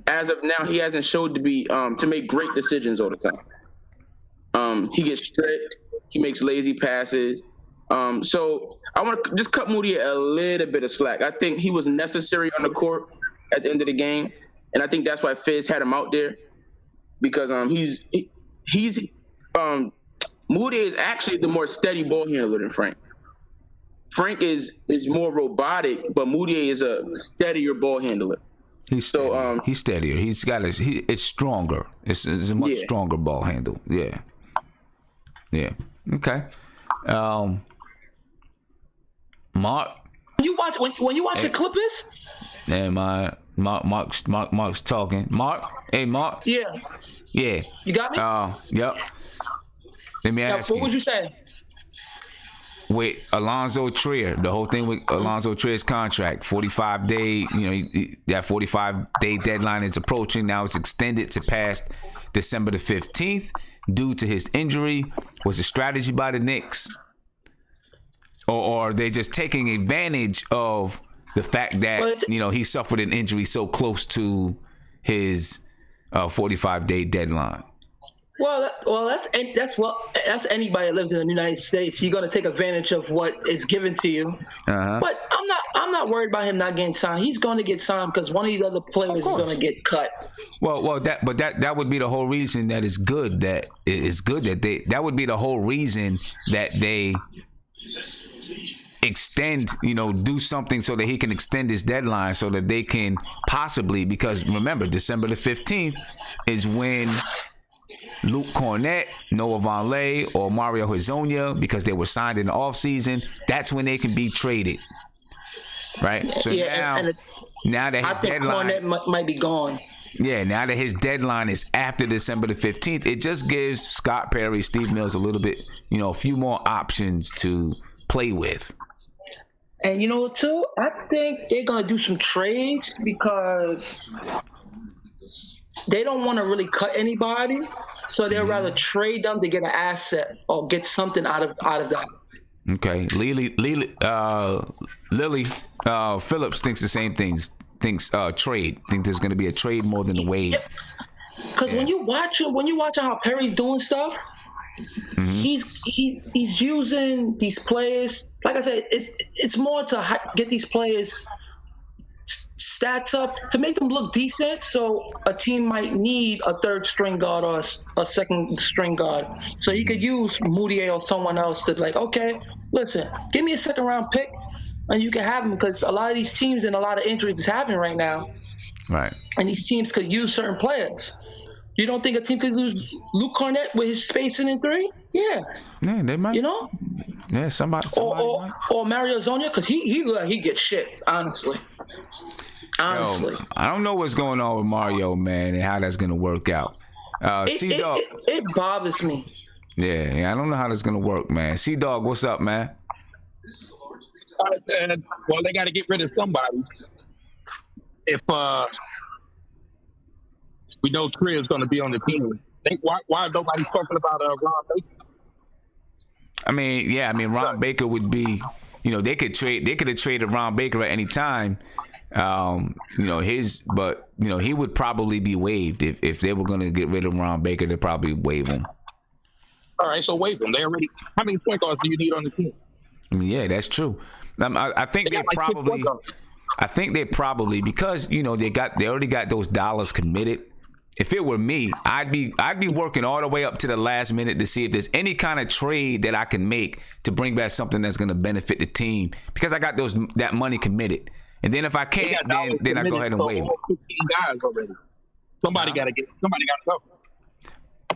as of now, he hasn't showed to be to make great decisions all the time. He gets stripped. He makes lazy passes. So I want to just cut Mudiay a little bit of slack. I think he was necessary on the court at the end of the game, and I think that's why Fizz had him out there because Mudiay is actually the more steady ball handler than Frank. Frank is more robotic, but Mudiay is a steadier ball handler. He's steadier. He's steadier. He's got it's stronger. It's a much stronger ball handle. Yeah. Yeah. Okay. Mark. When you watch the Clippers. Yeah, Mark's talking. Mark. Hey, Mark. Yeah. Yeah. You got me? Yep. Let me ask you. What was you saying? With Allonzo Trier, the whole thing with Allonzo Trier's contract, 45-day, that 45-day deadline is approaching. Now it's extended to past December the 15th due to his injury. Was a strategy by the Knicks? Or are they just taking advantage of the fact that, he suffered an injury so close to his 45-day deadline? That's anybody that lives in the United States. You're gonna take advantage of what is given to you. But I'm not worried about him not getting signed. He's going to get signed because one of these other players is going to get cut. That would be the whole reason that it's good that that would be the whole reason that they extend, do something so that he can extend his deadline so that they can possibly, because remember, December the 15th is when Luke Cornett, Noah Vonleh, or Mario Hezonja, because they were signed in the offseason, that's when they can be traded. Right? So now that his deadline, Cornett might be gone. Yeah, now that his deadline is after December the 15th, it just gives Scott Perry, Steve Mills a little bit, a few more options to play with. And too, I think they're going to do some trades because they don't want to really cut anybody, so they'd rather trade them to get an asset or get something out of that. Okay, Lily Phillips thinks the same things. Thinks trade. Think there's going to be a trade more than a wave. Because when you watch how Perry's doing stuff, he's using these players. Like I said, it's more to get these players stats up to make them look decent. So a team might need a third string guard or a second string guard. So he could use Mudiay or someone else to like, okay, listen, give me a second round pick and you can have him, because a lot of these teams and a lot of injuries is happening right now. Right. And these teams could use certain players. You don't think a team could lose Luke Cornett with his spacing in three? Yeah. Yeah, they might. You know? Yeah, somebody might. Or Mario Zonia, because he gets shit, honestly. Honestly. Yo, I don't know what's going on with Mario, man, and how that's gonna work out. C-Dog. It bothers me. Yeah, I don't know how that's gonna work, man. C-Dog, what's up, man? Well, they got to get rid of somebody. If we know Trey is going to be on the team, why nobody's talking about Ron Baker? I mean, Ron Baker would be, they could have traded Ron Baker at any time. He would probably be waived if they were going to get rid of Ron Baker. They'd probably waive him. All right, so waive him. How many point guards do you need on the team? I mean, yeah, that's true. I think they probably because they already got those dollars committed. If it were me, I'd be working all the way up to the last minute to see if there's any kind of trade that I can make to bring back something that's going to benefit the team, because I got that money committed. And then if I can't, then I go ahead and waive it. 15 guys already. Somebody got to go.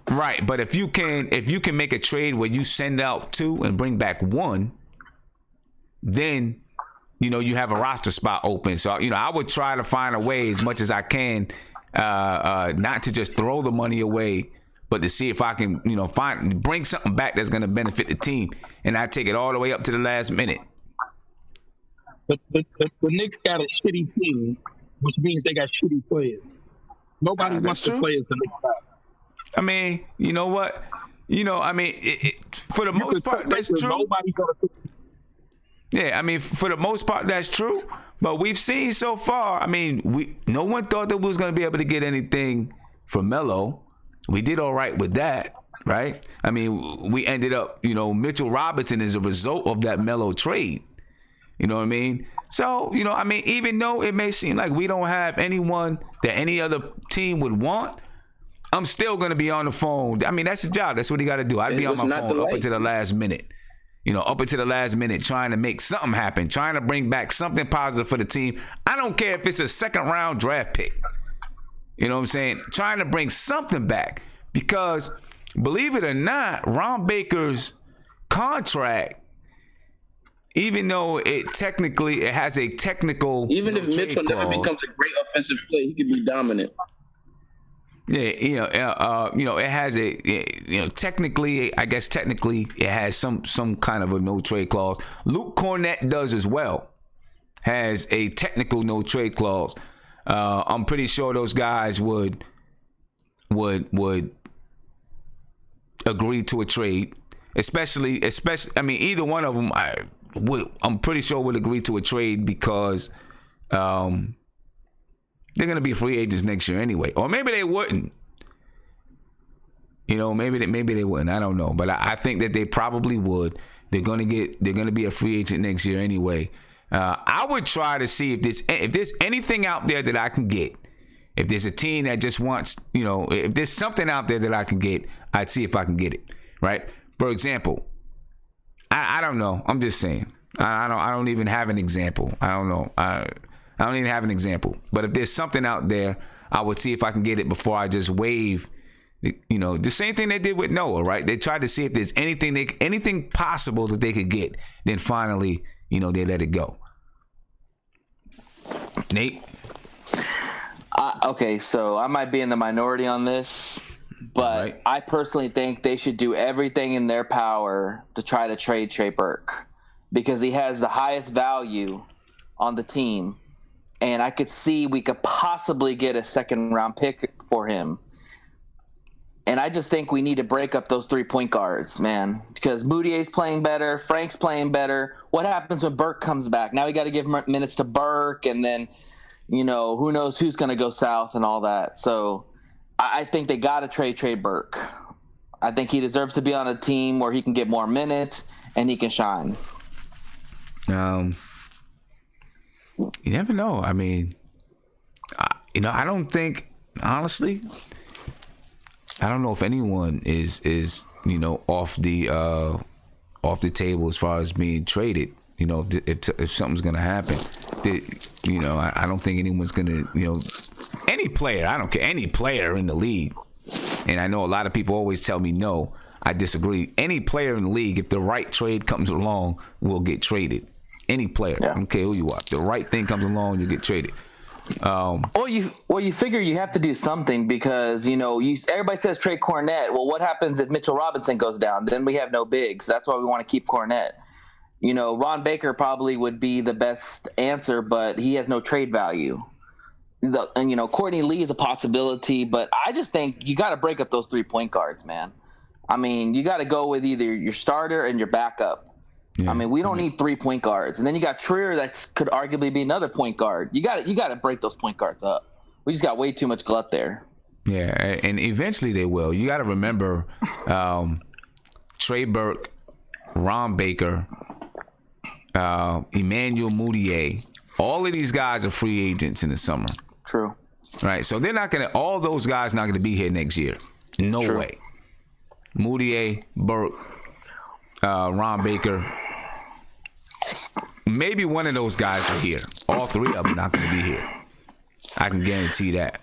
Right, but if you can make a trade where you send out 2 and bring back 1, then you have a roster spot open. So I would try to find a way as much as I can, not to just throw the money away, but to see if I can bring something back that's going to benefit the team, and I take it all the way up to the last minute. But the Knicks got a shitty team, which means they got shitty players. Nobody wants the players the Knicks have. I mean, you know what? For the most part, that's true. Nobody's gonna. Yeah, I mean, for the most part, that's true. But we've seen so far. I mean, no one thought that we was going to be able to get anything from Melo. We did all right with that, right? I mean, we ended up, Mitchell Robinson is a result of that Melo trade. You know what I mean? So, even though it may seem like we don't have anyone that any other team would want, I'm still going to be on the phone. I mean, that's his job. That's what he got to do. I'd be on my phone up until the last minute. Up until the last minute, trying to make something happen, trying to bring back something positive for the team. I don't care if it's a second round draft pick. You know what I'm saying? Trying to bring something back, because believe it or not, Ron Baker's contract, even though it has a technical, even if Mitchell never becomes a great offensive player, he can be dominant. Yeah, it has technically it has some kind of a no trade clause. Luke Cornett does as well, has a technical no trade clause. I'm pretty sure those guys would agree to a trade, especially. I mean, either one of them, I'm pretty sure would agree to a trade, because they're going to be free agents next year anyway. Or maybe they wouldn't. Maybe they wouldn't. I don't know. But I think that they probably would. They're going to be a free agent next year anyway. I would try to see if there's anything out there that I can get. If there's a team that just wants, if there's something out there that I can get, I'd see if I can get it. Right? For example, I don't know. I'm just saying. I don't even have an example. I don't know. I don't even have an example. But if there's something out there, I would see if I can get it before I just waive. The same thing they did with Noah, right? They tried to see if there's anything possible that they could get. Then finally, they let it go. Nate? Okay, so I might be in the minority on this, but right. I personally think they should do everything in their power to try to trade Trey Burke, because he has the highest value on the team. And I could see we could possibly get a second round pick for him. And I just think we need to break up those 3 point guards, man, because Mudiay's playing better. Frank's playing better. What happens when Burke comes back? Now we got to give minutes to Burke, and then, who knows who's going to go south and all that. So I think they got to trade Burke. I think he deserves to be on a team where he can get more minutes and he can shine. You never know. I mean, I don't think, honestly, I don't know if anyone is off the table as far as being traded. If something's gonna happen, I don't think anyone's gonna, any player. I don't care, any player in the league. And I know a lot of people always tell me no. I disagree. Any player in the league, if the right trade comes along, will get traded. Any player, I don't care who you are. If the right thing comes along, you get traded. Or you figure you have to do something because everybody says trade Cornette. Well, what happens if Mitchell Robinson goes down? Then we have no bigs. That's why we want to keep Cornette. Ron Baker probably would be the best answer, but he has no trade value. And Courtney Lee is a possibility, but I just think you got to break up those 3 point guards, man. I mean, you got to go with either your starter and your backup. Yeah. I mean, we don't need 3 point guards, and then you got Trier that could arguably be another point guard. You got to break those point guards up. We just got way too much glut there. Yeah, and eventually they will. You got to remember, Trey Burke, Ron Baker, Emmanuel Mudiay. All of these guys are free agents in the summer. True. Right, so they're not gonna. All those guys not gonna be here next year. No True. way. Mudiay, Burke, Ron Baker. Maybe one of those guys are here. All 3 of them not gonna be here. I can guarantee that.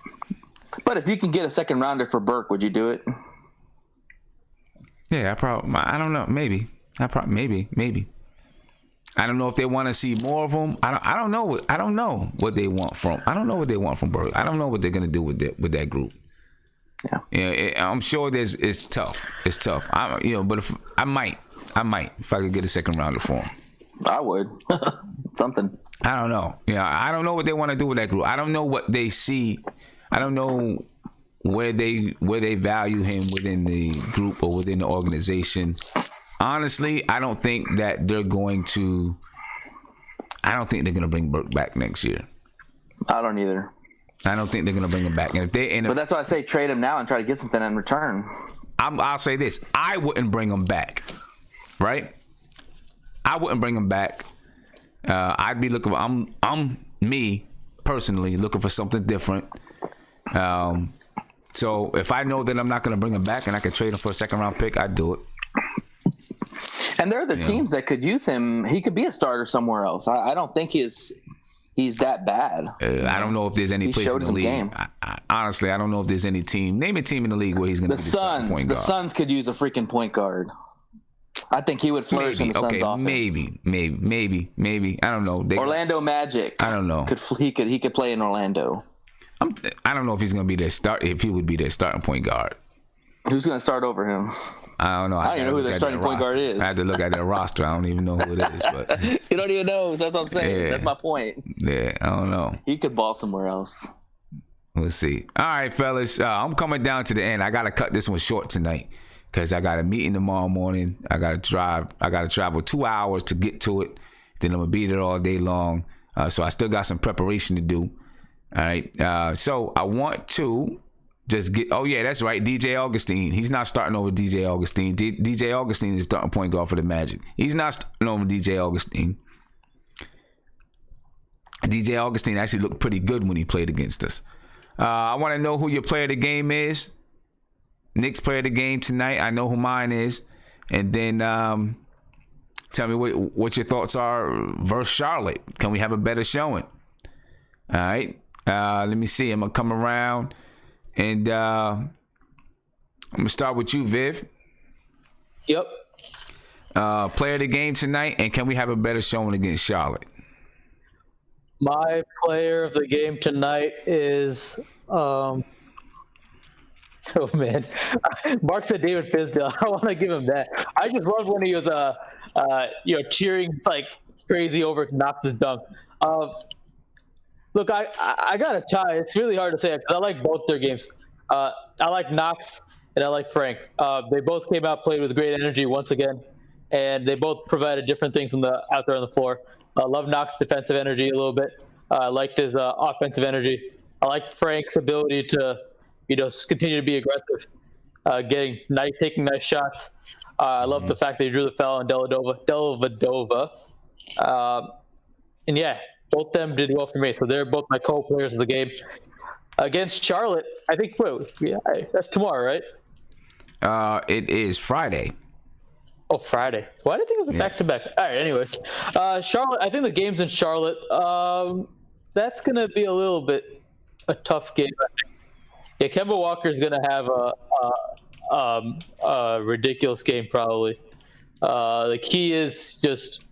But if you can get a second rounder for Burke, would you do it? Yeah, I don't know. Maybe. Maybe. I don't know if they want to see more of them. I don't know. I don't know what they want from. I don't know what they want from Burke. I don't know what they're gonna do with that group. Yeah. I'm sure it's tough. It's tough. But if I might if I could get a second rounder for him. I would. Something. I don't know. I don't know what they want to do with that group. I don't know what they see. I don't know where they value him within the group or within the organization. Honestly, I don't think that they're going to. I don't think they're going to bring Burke back next year. I don't either. I don't think they're going to bring him back. But that's why I say trade him now and try to get something in return. I'll say this: I wouldn't bring him back. Right? I wouldn't bring him back. I'd be looking. I'm me personally looking for something different. So if I know that I'm not going to bring him back and I can trade him for a second round pick, I'd do it. And there are other teams that could use him. He could be a starter somewhere else. I don't think he's that bad. I don't know if there's any place in the league. Honestly, I don't know if there's any team. Name a team in the league where he's going to be the starting point guard. The Suns could use a freaking point guard. I think he would flourish in the Suns offense. Maybe. I don't know. Orlando Magic. I don't know. He could play in Orlando. I don't know if he's going to be their start. If he would be their starting point guard. Who's going to start over him? I don't know. I don't even know who their starting point guard is. I had to look at their roster. I don't even know who it is. But you don't even know. That's what I'm saying. Yeah. That's my point. Yeah, I don't know. He could ball somewhere else. We'll see. All right, fellas. I'm coming down to the end. I got to cut this one short tonight because I got a meeting tomorrow morning. I got to drive. I got to travel 2 hours to get to it. Then I'm going to be there all day long. So I still got some preparation to do. All right. So I want to just get. Oh yeah, that's right. DJ Augustine. He's not starting over DJ Augustine. DJ Augustine is starting point guard for the Magic. He's not starting over DJ Augustine. DJ Augustine actually looked pretty good when he played against us. I want to know who your player of the game is. Knicks player of the game tonight. I know who mine is, and then tell me what your thoughts are versus Charlotte. Can we have a better showing? All right. Let me see. I'm gonna come around. And I'm going to start with you, Viv. Yep. Player of the game tonight, and can we have a better showing against Charlotte? My player of the game tonight is, oh man, Mark said David Fizdale. I want to give him that. I just loved when he was, cheering like crazy over Knox's dunk. Look, I got to tie. It's really hard to say because I like both their games. I like Knox and I like Frank. They both came out, played with great energy once again, and they both provided different things out there on the floor. I love Knox's defensive energy a little bit. I liked his offensive energy. I like Frank's ability to, continue to be aggressive, taking nice shots. I love the fact that he drew the foul on Dellavedova. And yeah. Both of them did well for me, so they're both my co-players of the game. Against Charlotte, I think. That's tomorrow, right? It is Friday. Oh, Friday. Why did I think it was a back-to-back? All right. Anyways, Charlotte. I think the game's in Charlotte. That's gonna be a little bit a tough game. Yeah, Kemba Walker's gonna have a ridiculous game probably. The key is just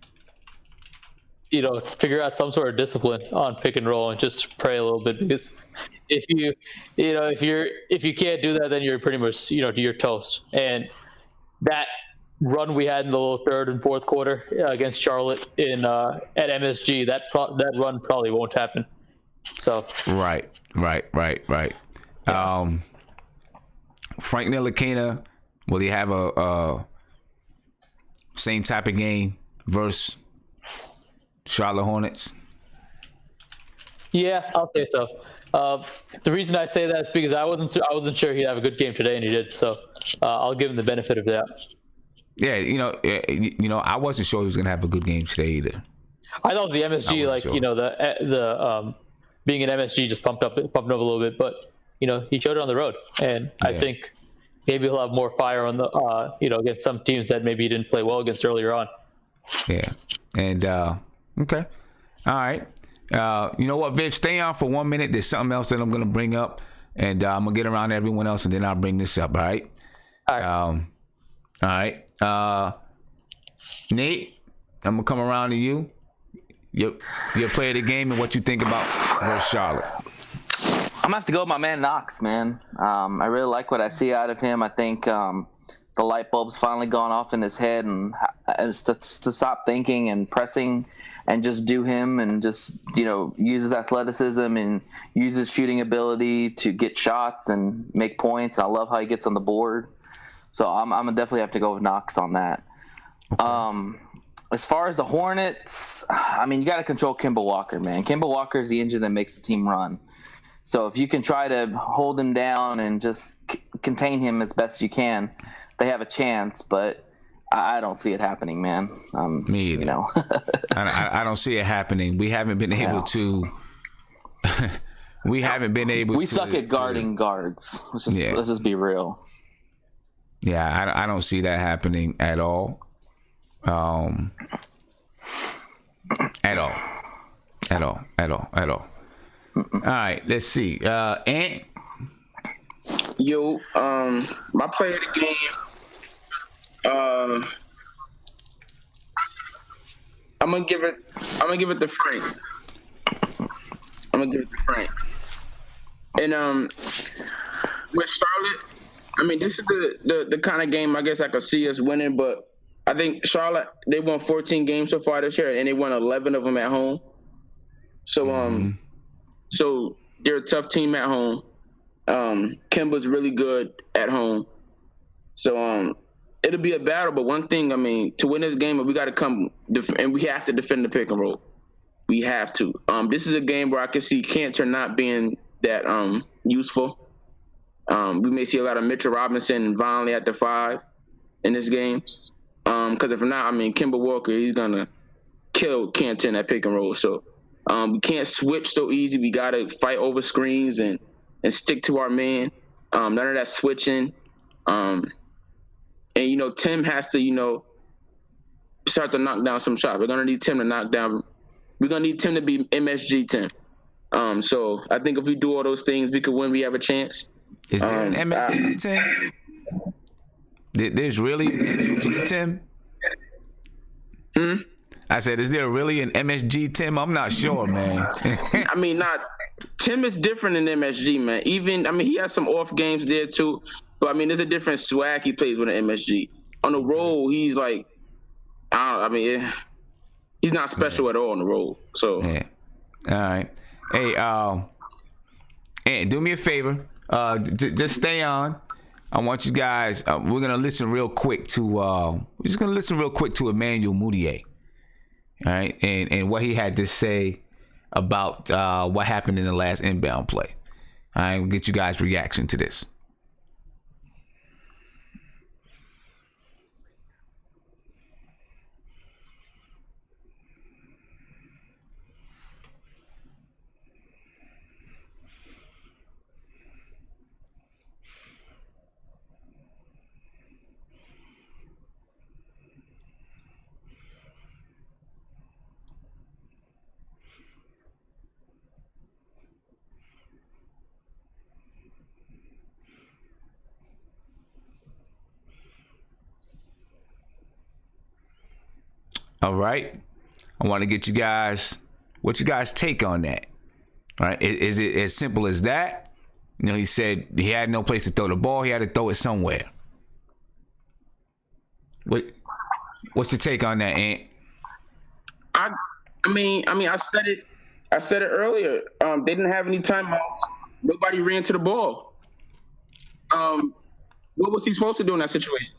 figure out some sort of discipline on pick and roll and just pray a little bit, because if you can't do that, then you're pretty much you're toast. And that run we had in the little third and fourth quarter against Charlotte at MSG, that run probably won't happen. So right. Frank Ntilikina, will he have a same type of game versus Charlotte Hornets? Yeah, I'll say so. The reason I say that is because I wasn't sure he'd have a good game today, and he did. So I'll give him the benefit of that. Yeah, I wasn't sure he was gonna have a good game today either. I thought the MSG, the being an MSG just pumped up a little bit, but he showed it on the road, and I think maybe he'll have more fire on the against some teams that maybe he didn't play well against earlier on. Yeah, and okay, all right. You know what, Viv? Stay on for 1 minute. There's something else that I'm gonna bring up, and I'm gonna get around to everyone else, and then I'll bring this up. All right. All right. Nate, I'm gonna come around to you. Your play of the game and what you think about versus Charlotte. I'm gonna have to go with my man Knox, man. I really like what I see out of him. I think the light bulb's finally gone off in his head, and to stop thinking and pressing and just do him, and just use his athleticism and use his shooting ability to get shots and make points. And I love how he gets on the board. So I'm gonna definitely have to go with Knox on that. Okay. As far as the Hornets, I mean, you got to control Kemba Walker, man. Kemba Walker is the engine that makes the team run. So if you can try to hold him down and just contain him as best you can, they have a chance. But I don't see it happening, man. Me either. I don't see it happening. We haven't been able to. We suck at guarding guards. Let's just be real. Yeah, I don't see that happening at all. At all. All right, let's see. Ant? Yo, my play of the game, I'm gonna give it to Frank. And with Charlotte, I mean, this is the kind of game I guess I could see us winning, but I think Charlotte, they won 14 games so far this year, and they won 11 of them at home. So so they're a tough team at home. Kemba's really good at home. So it'll be a battle, but one thing, I mean, to win this game, we got to come and we have to defend the pick and roll. We have to. This is a game where I can see Cantor not being that useful. We may see a lot of Mitchell Robinson and Vonleh at the 5 in this game. Because if not, I mean, Kemba Walker, he's going to kill Cantor in that pick and roll. So we can't switch so easy. We got to fight over screens and stick to our man. None of that switching. And, Tim has to, start to knock down some shots. We're going to need Tim to knock down. We're going to need Tim to be MSG Tim. So I think if we do all those things, we could win. We have a chance. Is there an MSG Tim? There's really an MSG Tim? I said, is there really an MSG Tim? I'm not sure, man. I mean, Tim is different than MSG, man. He has some off games there too, but there's a different swag he plays with an MSG. On the road, he's like, he's not special at all on the road. So, yeah. All right. Hey, do me a favor. Just stay on. I want you guys. We're gonna listen real quick to. We're just gonna listen real quick to Emmanuel Mudiay. All right, and what he had to say about what happened in the last inbound play. All right, we'll get you guys' reaction to this. All right. I want to get you guys, what you guys take on that. All right. Is it as simple as that? You know, he said he had no place to throw the ball. He had to throw it somewhere. What's your take on that, Ant? I mean, I said it earlier. They didn't have any timeouts. Nobody ran to the ball. What was he supposed to do in that situation?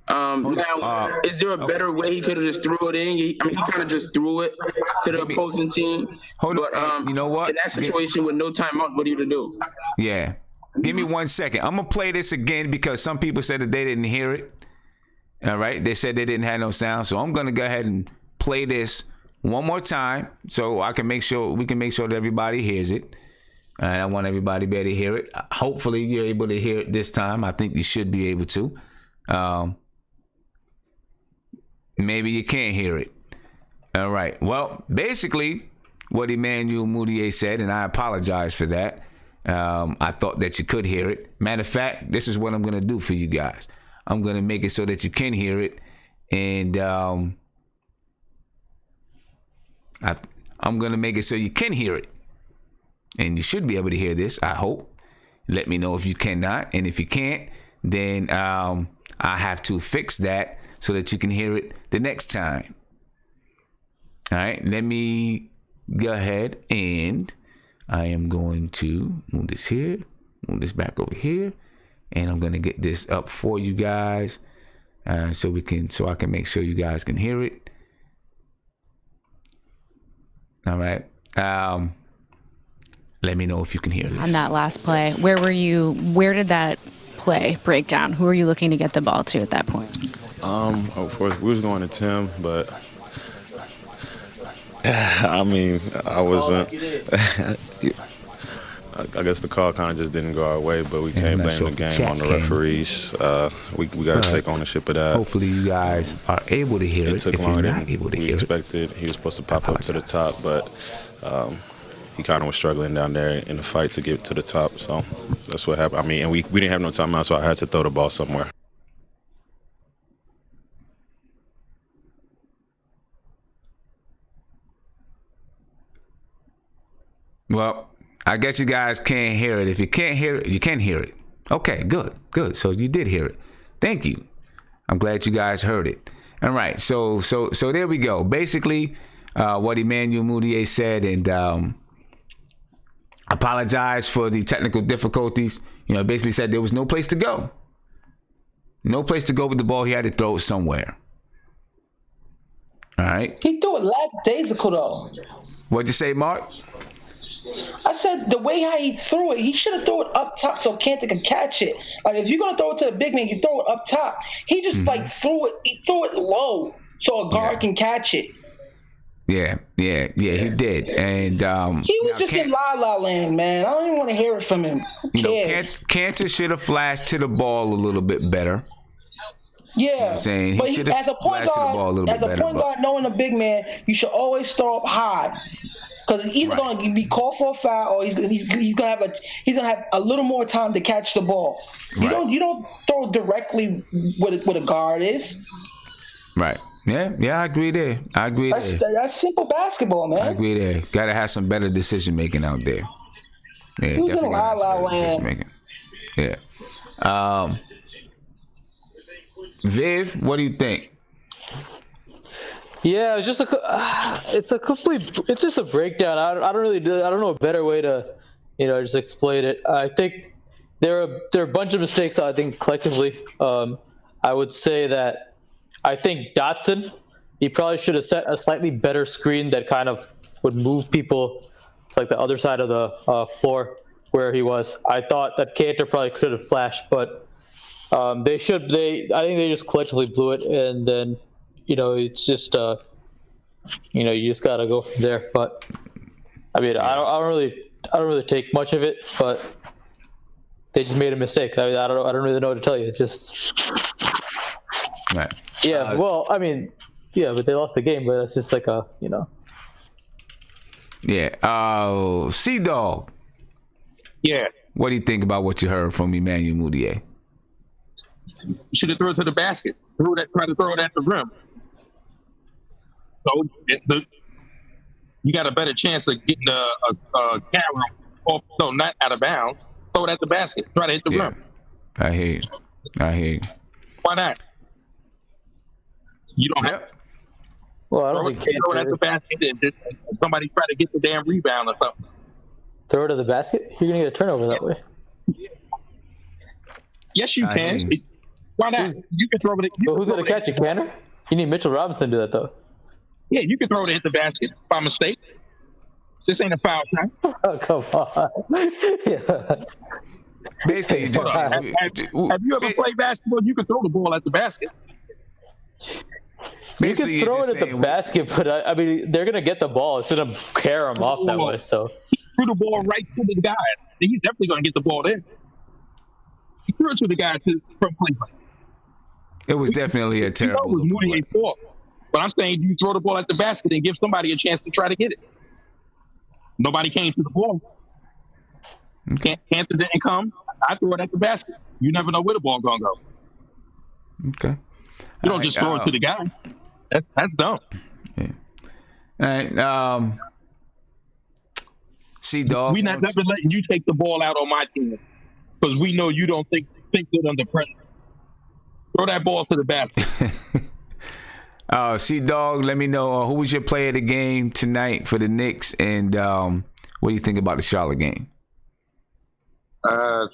Now, is there a better way he could have just threw it in? He kind of just threw it to the opposing team. Hold on. You know what? In that situation with no timeout, what are you to do? Yeah. Give me 1 second. I'm going to play this again because some people said that they didn't hear it. All right. They said they didn't have no sound. So I'm going to go ahead and play this one more time so we can make sure that everybody hears it. And I want everybody to be able to hear it. Hopefully you're able to hear it this time. I think you should be able to. Maybe you can't hear it. All right. Well, basically what Emmanuel Mudiay said, and I apologize for that. I thought that you could hear it. Matter of fact, this is what I'm going to do for you guys. I'm going to make it so that you can hear it. And I'm going to make it so you can hear it. And you should be able to hear this, I hope. Let me know if you cannot. And if you can't, then I have to fix that so that you can hear it the next time. All right, let me go ahead and I am going to move this here, move this back over here, and I'm going to get this up for you guys so I can make sure you guys can hear it. All right. Let me know if you can hear this. On that last play, where were you? Where did that play break down? Who were you looking to get the ball to at that point? Of course, we was going to Tim, but I mean, I wasn't. I guess the call kind of just didn't go our way, but we can't blame the game on the referees. We got to take ownership of that. Hopefully, you guys are able to hear it. It took longer than we expected. He was supposed to pop up to the top, but he kind of was struggling down there in the fight to get to the top. So that's what happened. I mean, and we didn't have no timeout, so I had to throw the ball somewhere. Well, I guess you guys can't hear it. If you can't hear it, you can hear it. Okay, good. So you did hear it. Thank you. I'm glad you guys heard it. All right, so there we go. Basically, what Emmanuel Mudiay said, and apologize for the technical difficulties. You know, basically said there was no place to go. No place to go with the ball. He had to throw it somewhere. All right. He threw it last days ago, though. What'd you say, Mark? I said the way how he threw it, he should have thrown it up top so Kanter could catch it. Like if you're gonna throw it to the big man, you throw it up top. He just threw it. He threw it low so a guard can catch it. Yeah, he did, and he was just in la la land, man. I don't even want to hear it from him. Who cares? Kanter should have flashed to the ball a little bit better. Yeah, you know what I'm saying? But as a point guard, knowing a big man, you should always throw up high. Because he's either going to be called for a foul, or he's going to have a little more time to catch the ball. You don't throw directly what a guard is. Right. Yeah, I agree there. That's simple basketball, man. I agree there. Got to have some better decision making out there. Yeah, who's in la la land? Yeah. Viv, what do you think? Yeah, it's just a breakdown. I don't know a better way to, just explain it. I think there are a bunch of mistakes. I think collectively, I would say that I think Dotson, he probably should have set a slightly better screen that kind of would move people to like the other side of the floor where he was. I thought that Kanter probably could have flashed, but I think they just collectively blew it, and then. It's just, you just gotta go from there. But I mean, I don't really take much of it, but they just made a mistake. I mean, I don't really know what to tell you. It's just, right. Yeah. Well, I mean, yeah, but they lost the game. But it's just like Yeah. C-Dog. Yeah. What do you think about what you heard from Emmanuel Mudiay? You should have thrown it to the basket. Try to throw it at the rim. So you got a better chance of getting a carry off, no, not out of bounds. Throw it at the basket. Try to hit the rim. I hear you. Why not? You don't have. Well, I don't think throw it at the basket and just somebody try to get the damn rebound or something. Throw it to the basket. You're gonna get a turnover that way. Yes, you can. Why not? You can throw it. But who's gonna catch it, Canner? You need Mitchell Robinson to do that though. Yeah, you can throw it at the basket by mistake. This ain't a foul shot. Oh, come on. Yeah. Basically, just have you ever played basketball? You can throw the ball at the basket. You can throw it at the basket, but I mean, they're gonna get the ball. It's gonna carry them off that way. So he threw the ball right to the guy. He's definitely gonna get the ball there. He threw it to the guy from Cleveland. It was definitely a terrible. It was Mudiay's fault. But I'm saying you throw the ball at the basket and give somebody a chance to try to get it. Nobody came to the ball. Okay. Panthers didn't come. I threw it at the basket. You never know where the ball gonna go. Okay. You don't just throw it to the guy. That's dumb. Yeah. All right. See, dog. We not never letting you take the ball out on my team because we know you don't think good under pressure. Throw that ball to the basket. See, dog. Let me know who was your player of the game tonight for the Knicks, and what do you think about the Charlotte game? The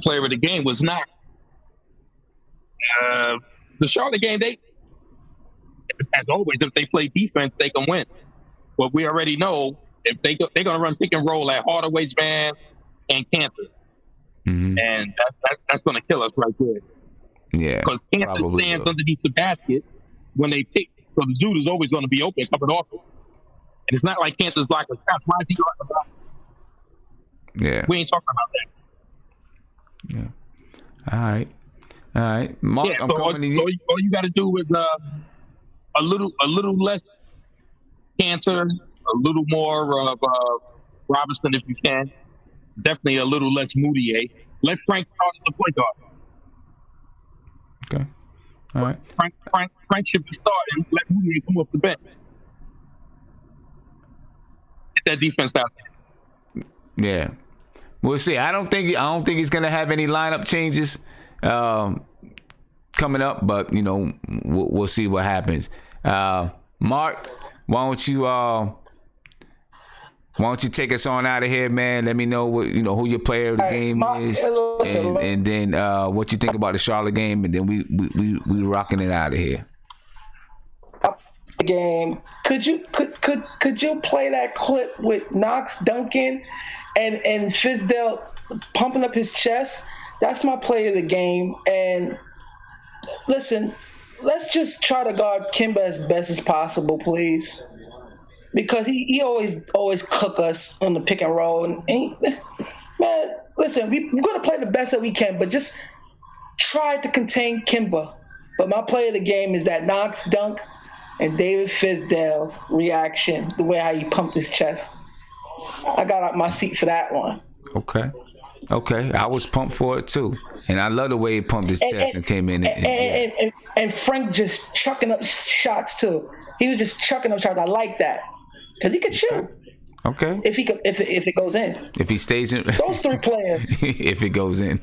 player of the game was not. The Charlotte game, as always, if they play defense, they can win. But we already know if they're going to run pick and roll at Hardaway's man and Cantor. Mm-hmm. And that's going to kill us right there. Yeah. Because Cantor stands underneath the basket when they pick. So the dude is always going to be open coming off it. And it's not like Cantor's blocking shots. Why is he blocking the block? Yeah. We ain't talking about that. Yeah. All right. Mark, yeah, I'm so coming to you. All you got to do is a little less Cantor, a little more of Robinson if you can. Definitely a little less Mudiay. Let Frank start at the point guard. Okay. All right. Frank should be starting. Let Mudiay come off the bench. Get that defense out there. Yeah. We'll see. I don't think he's gonna have any lineup changes coming up, but we'll see what happens. Mark, why don't you take us on out of here, man? Let me know who your player of the game is, and then what you think about the Charlotte game, and then we rocking it out of here. Game. Could you play that clip with Knox dunking and Fizdale pumping up his chest? That's my play of the game. And listen, let's just try to guard Kimba as best as possible, please. Because he always cook us on the pick and roll. And man, listen, we're going to play the best that we can, but just try to contain Kimba. But my play of the game is that Knox dunk and David Fizdale's reaction, the way how he pumped his chest. I got out my seat for that one. Okay. I was pumped for it too, and I love the way he pumped his chest and came in. And Frank just chucking up shots too. He was just chucking up shots. I like that because he could shoot. Okay. If it goes in. If he stays in. Those three players. If it goes in.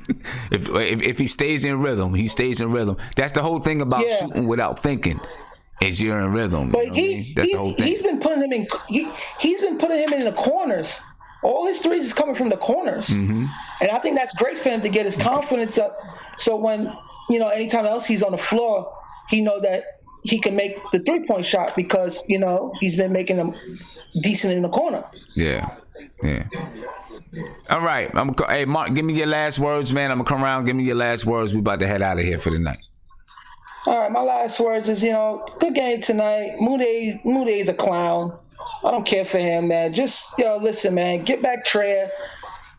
If he stays in rhythm, he stays in rhythm. That's the whole thing about shooting without thinking. Is you're in rhythm. But That's the whole thing. He's been putting him in. He's been putting him in the corners. All his threes is coming from the corners, and I think that's great for him to get his confidence up. So when anytime else he's on the floor, he know that he can make the 3-point shot because he's been making them decent in the corner. Yeah. All right, hey Mark, give me your last words, man. I'm gonna come around. Give me your last words. We about to head out of here for the night. All right, my last words is good game tonight. Muday's a clown. I don't care for him, man. Just listen, man. Get back Trey.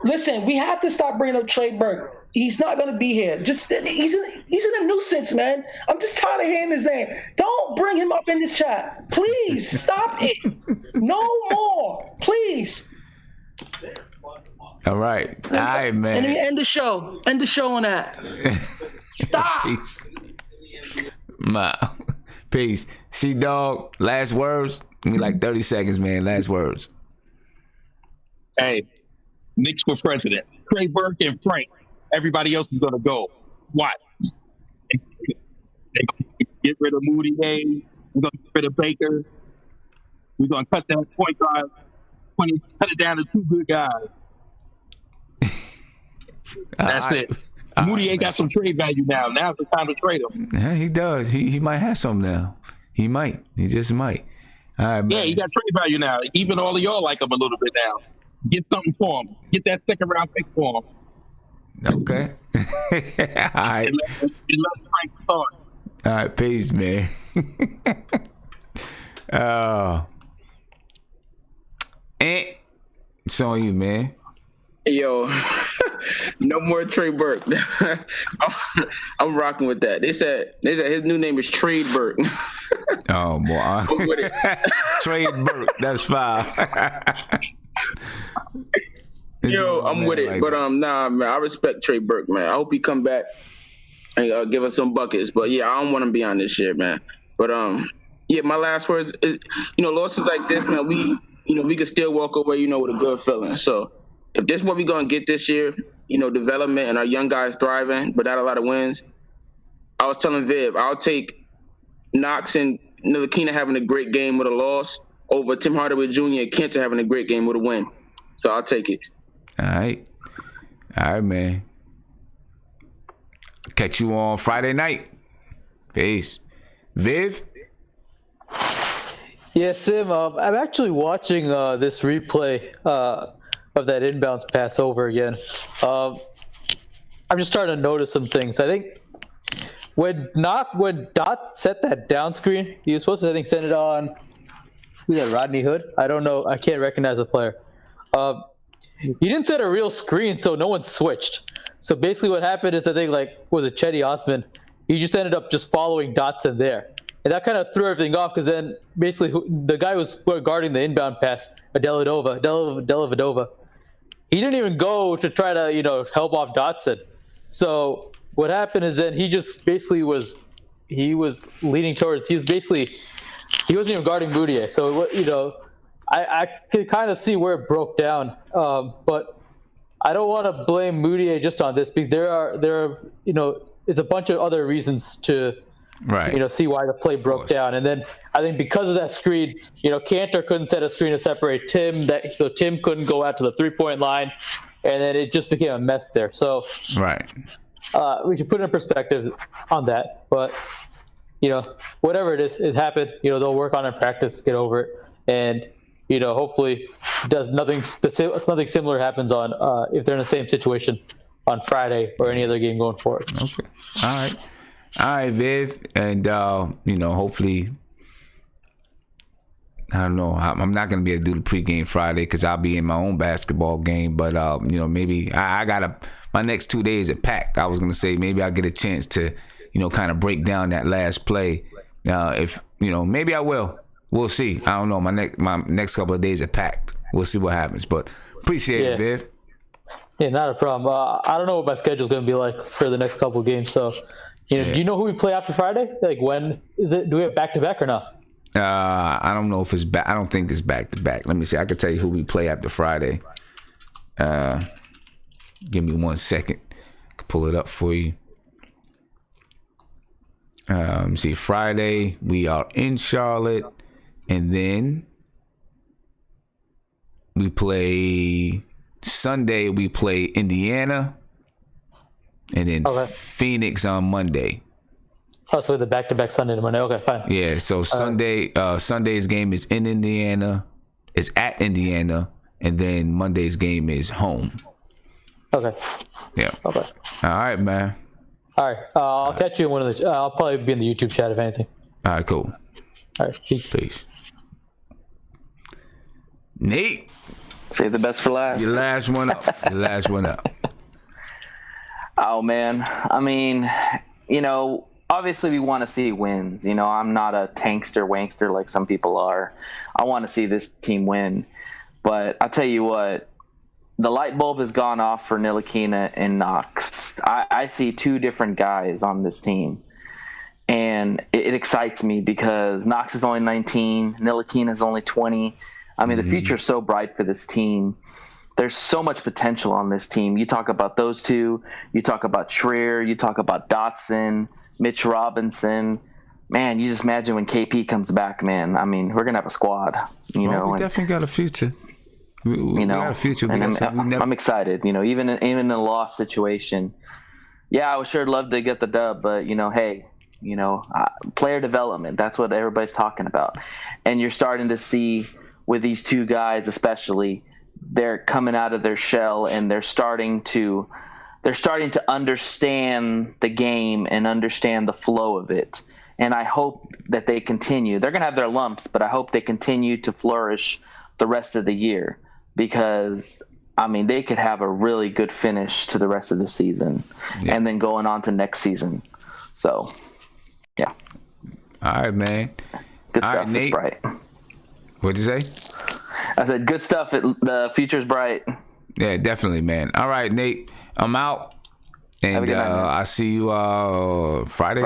Listen, we have to stop bringing up Trey Burke. He's not gonna be here. He's in a nuisance, man. I'm just tired of hearing his name. Don't bring him up in this chat, please. Stop it. No more, please. All right, man. And then end the show. End the show on that. Stop. Peace. Peace. Dog, last words? Give me like 30 seconds, man. Last words. Hey, Knicks for president. Trey Burke and Frank. Everybody else is gonna go. Watch. They get rid of Mudiay. We're gonna get rid of Baker. We're gonna cut that point guard. Cut it down to 2 good guys. That's it. Mudiay got some trade value now. Now's the time to trade him. Yeah, he does. He might have some now. He might. He just might. All right, man. Yeah, he got trade value now. Even all of y'all like him a little bit now. Get something for him. Get that second round pick for him. Okay. All right. Let Frank start. All right, peace, man. It's on you, man. Yo, no more Trey Burke. I'm rocking with that. They said his new name is Trey Burke. Oh boy, I'm with it. Trey Burke. That's fine. Yo, I'm with it. Like but nah, man, I respect Trey Burke, man. I hope he come back and give us some buckets. But yeah, I don't want him beyond this shit, man. But yeah, my last words is, losses like this, man, we can still walk away, with a good feeling. So if this is what we're gonna get this year, development and our young guys thriving, but not a lot of wins. I was telling Viv, I'll take Knox and Ntilikina having a great game with a loss over Tim Hardaway Jr. and Kanter having a great game with a win. So I'll take it. All right, man. Catch you on Friday night. Peace. Viv? Yeah, Sim, I'm actually watching this replay of that inbounds pass over again. I'm just starting to notice some things. I think when Dot set that down screen, he was supposed to, I think, send it on, who's that, Rodney Hood? I don't know. I can't recognize the player. He didn't set a real screen, so no one switched. So basically what happened is, I think, was it Chetty Osman? He just ended up just following Dotson there. And that kind of threw everything off, because then basically the guy was guarding the inbound pass, Dellavedova. He didn't even go to try to, help off Dotson. So what happened is then he just basically was leaning towards, he wasn't even guarding Mudiay. So, I could kind of see where it broke down. But I don't want to blame Mudiay just on this, because there are, it's a bunch of other reasons to, right, see why the play broke down. And then I think because of that screen, Kanter couldn't set a screen to separate Tim, so Tim couldn't go out to the 3-point line, and then it just became a mess there. So right, we should put it in perspective on that. But whatever it is, it happened. They'll work on it in practice, get over it, and hopefully nothing similar happens on if they're in the same situation on Friday or any other game going forward. Okay, all right, Viv, and hopefully, I don't know. I'm not gonna be able to do the pregame Friday because I'll be in my own basketball game. But maybe I my next 2 days are packed. I was gonna say maybe I'll get a chance to, kind of break down that last play. If maybe I will. We'll see. I don't know. My next couple of days are packed. We'll see what happens. But appreciate it, Viv. Yeah, not a problem. I don't know what my schedule's gonna be like for the next couple of games. So. Do you know who we play after Friday? Like, when is it? Do we have back-to-back or not? I don't know if it's back. I don't think it's back-to-back. Let me see. I can tell you who we play after Friday. Give me 1 second. I can pull it up for you. Let me see. Friday, we are in Charlotte. And then we play Sunday, we play Indiana. And then Phoenix on Monday. Oh, so the back-to-back Sunday to Monday. Okay, fine. Yeah, so Sunday's game is in Indiana, is at Indiana, and then Monday's game is home. Okay. Yeah. Okay. All right, man. All right. I'll catch you in one of the. I'll probably be in the YouTube chat if anything. All right, cool. All right. Peace. Nate. Save the best for last. Your last one up. Oh, man. I mean, obviously we want to see wins. I'm not a tankster-wankster like some people are. I want to see this team win. But I'll tell you what, the light bulb has gone off for Ntilikina and Knox. I see two different guys on this team. And it excites me because Knox is only 19, Ntilikina is only 20. I mean, the future's so bright for this team. There's so much potential on this team. You talk about those two. You talk about Schreier. You talk about Dotson, Mitch Robinson. Man, you just imagine when KP comes back, man. I mean, we're going to have a squad. You know, we definitely got a future. We got a future. I'm excited. You know, even in a loss situation, yeah, I would sure love to get the dub, but, you know, hey, you know, player development, that's what everybody's talking about. And you're starting to see with these two guys especially, they're coming out of their shell and they're starting to understand the game and understand the flow of it. And I hope that they continue. They're going to have their lumps, but I hope they continue to flourish the rest of the year because, I mean, they could have a really good finish to the rest of the season and then going on to next season. So, yeah. All right, man. Good All stuff. right, Nate. It's bright. What'd you say? I said good stuff. The future's bright. Yeah, definitely, man. All right, Nate. I'm out. And Have a good night, man. I see you Friday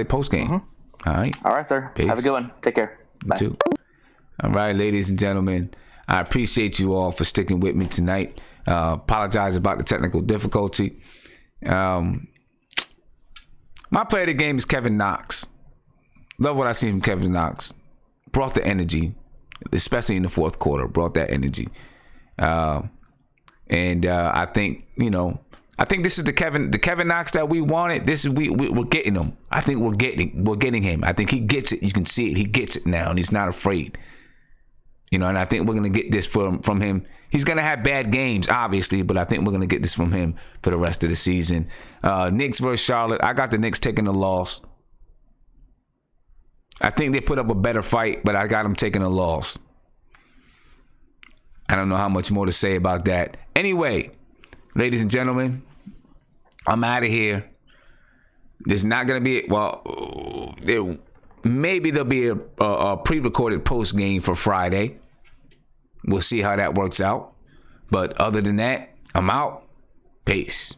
post game. Mm-hmm. All right. All right, sir. Peace. Have a good one. Take care. Bye. You too. All right, ladies and gentlemen. I appreciate you all for sticking with me tonight. Apologize about the technical difficulty. My player of the game is Kevin Knox. Love what I see from Kevin Knox. Brought the energy, especially in the fourth quarter. Brought that energy. And I think, you know, this is the Kevin Knox that we wanted. This is we're getting him. I think we're getting him. I think he gets it. You can see it. He gets it now, and he's not afraid. You know, and I think we're gonna get this from him. He's gonna have bad games, obviously, but I think we're gonna get this from him for the rest of the season. Knicks versus Charlotte. I got the Knicks taking the loss. I think they put up a better fight, but I got them taking a loss. I don't know how much more to say about that. Anyway, ladies and gentlemen, I'm out of here. There's not going to be, there'll be a pre-recorded post game for Friday. We'll see how that works out. But other than that, I'm out. Peace.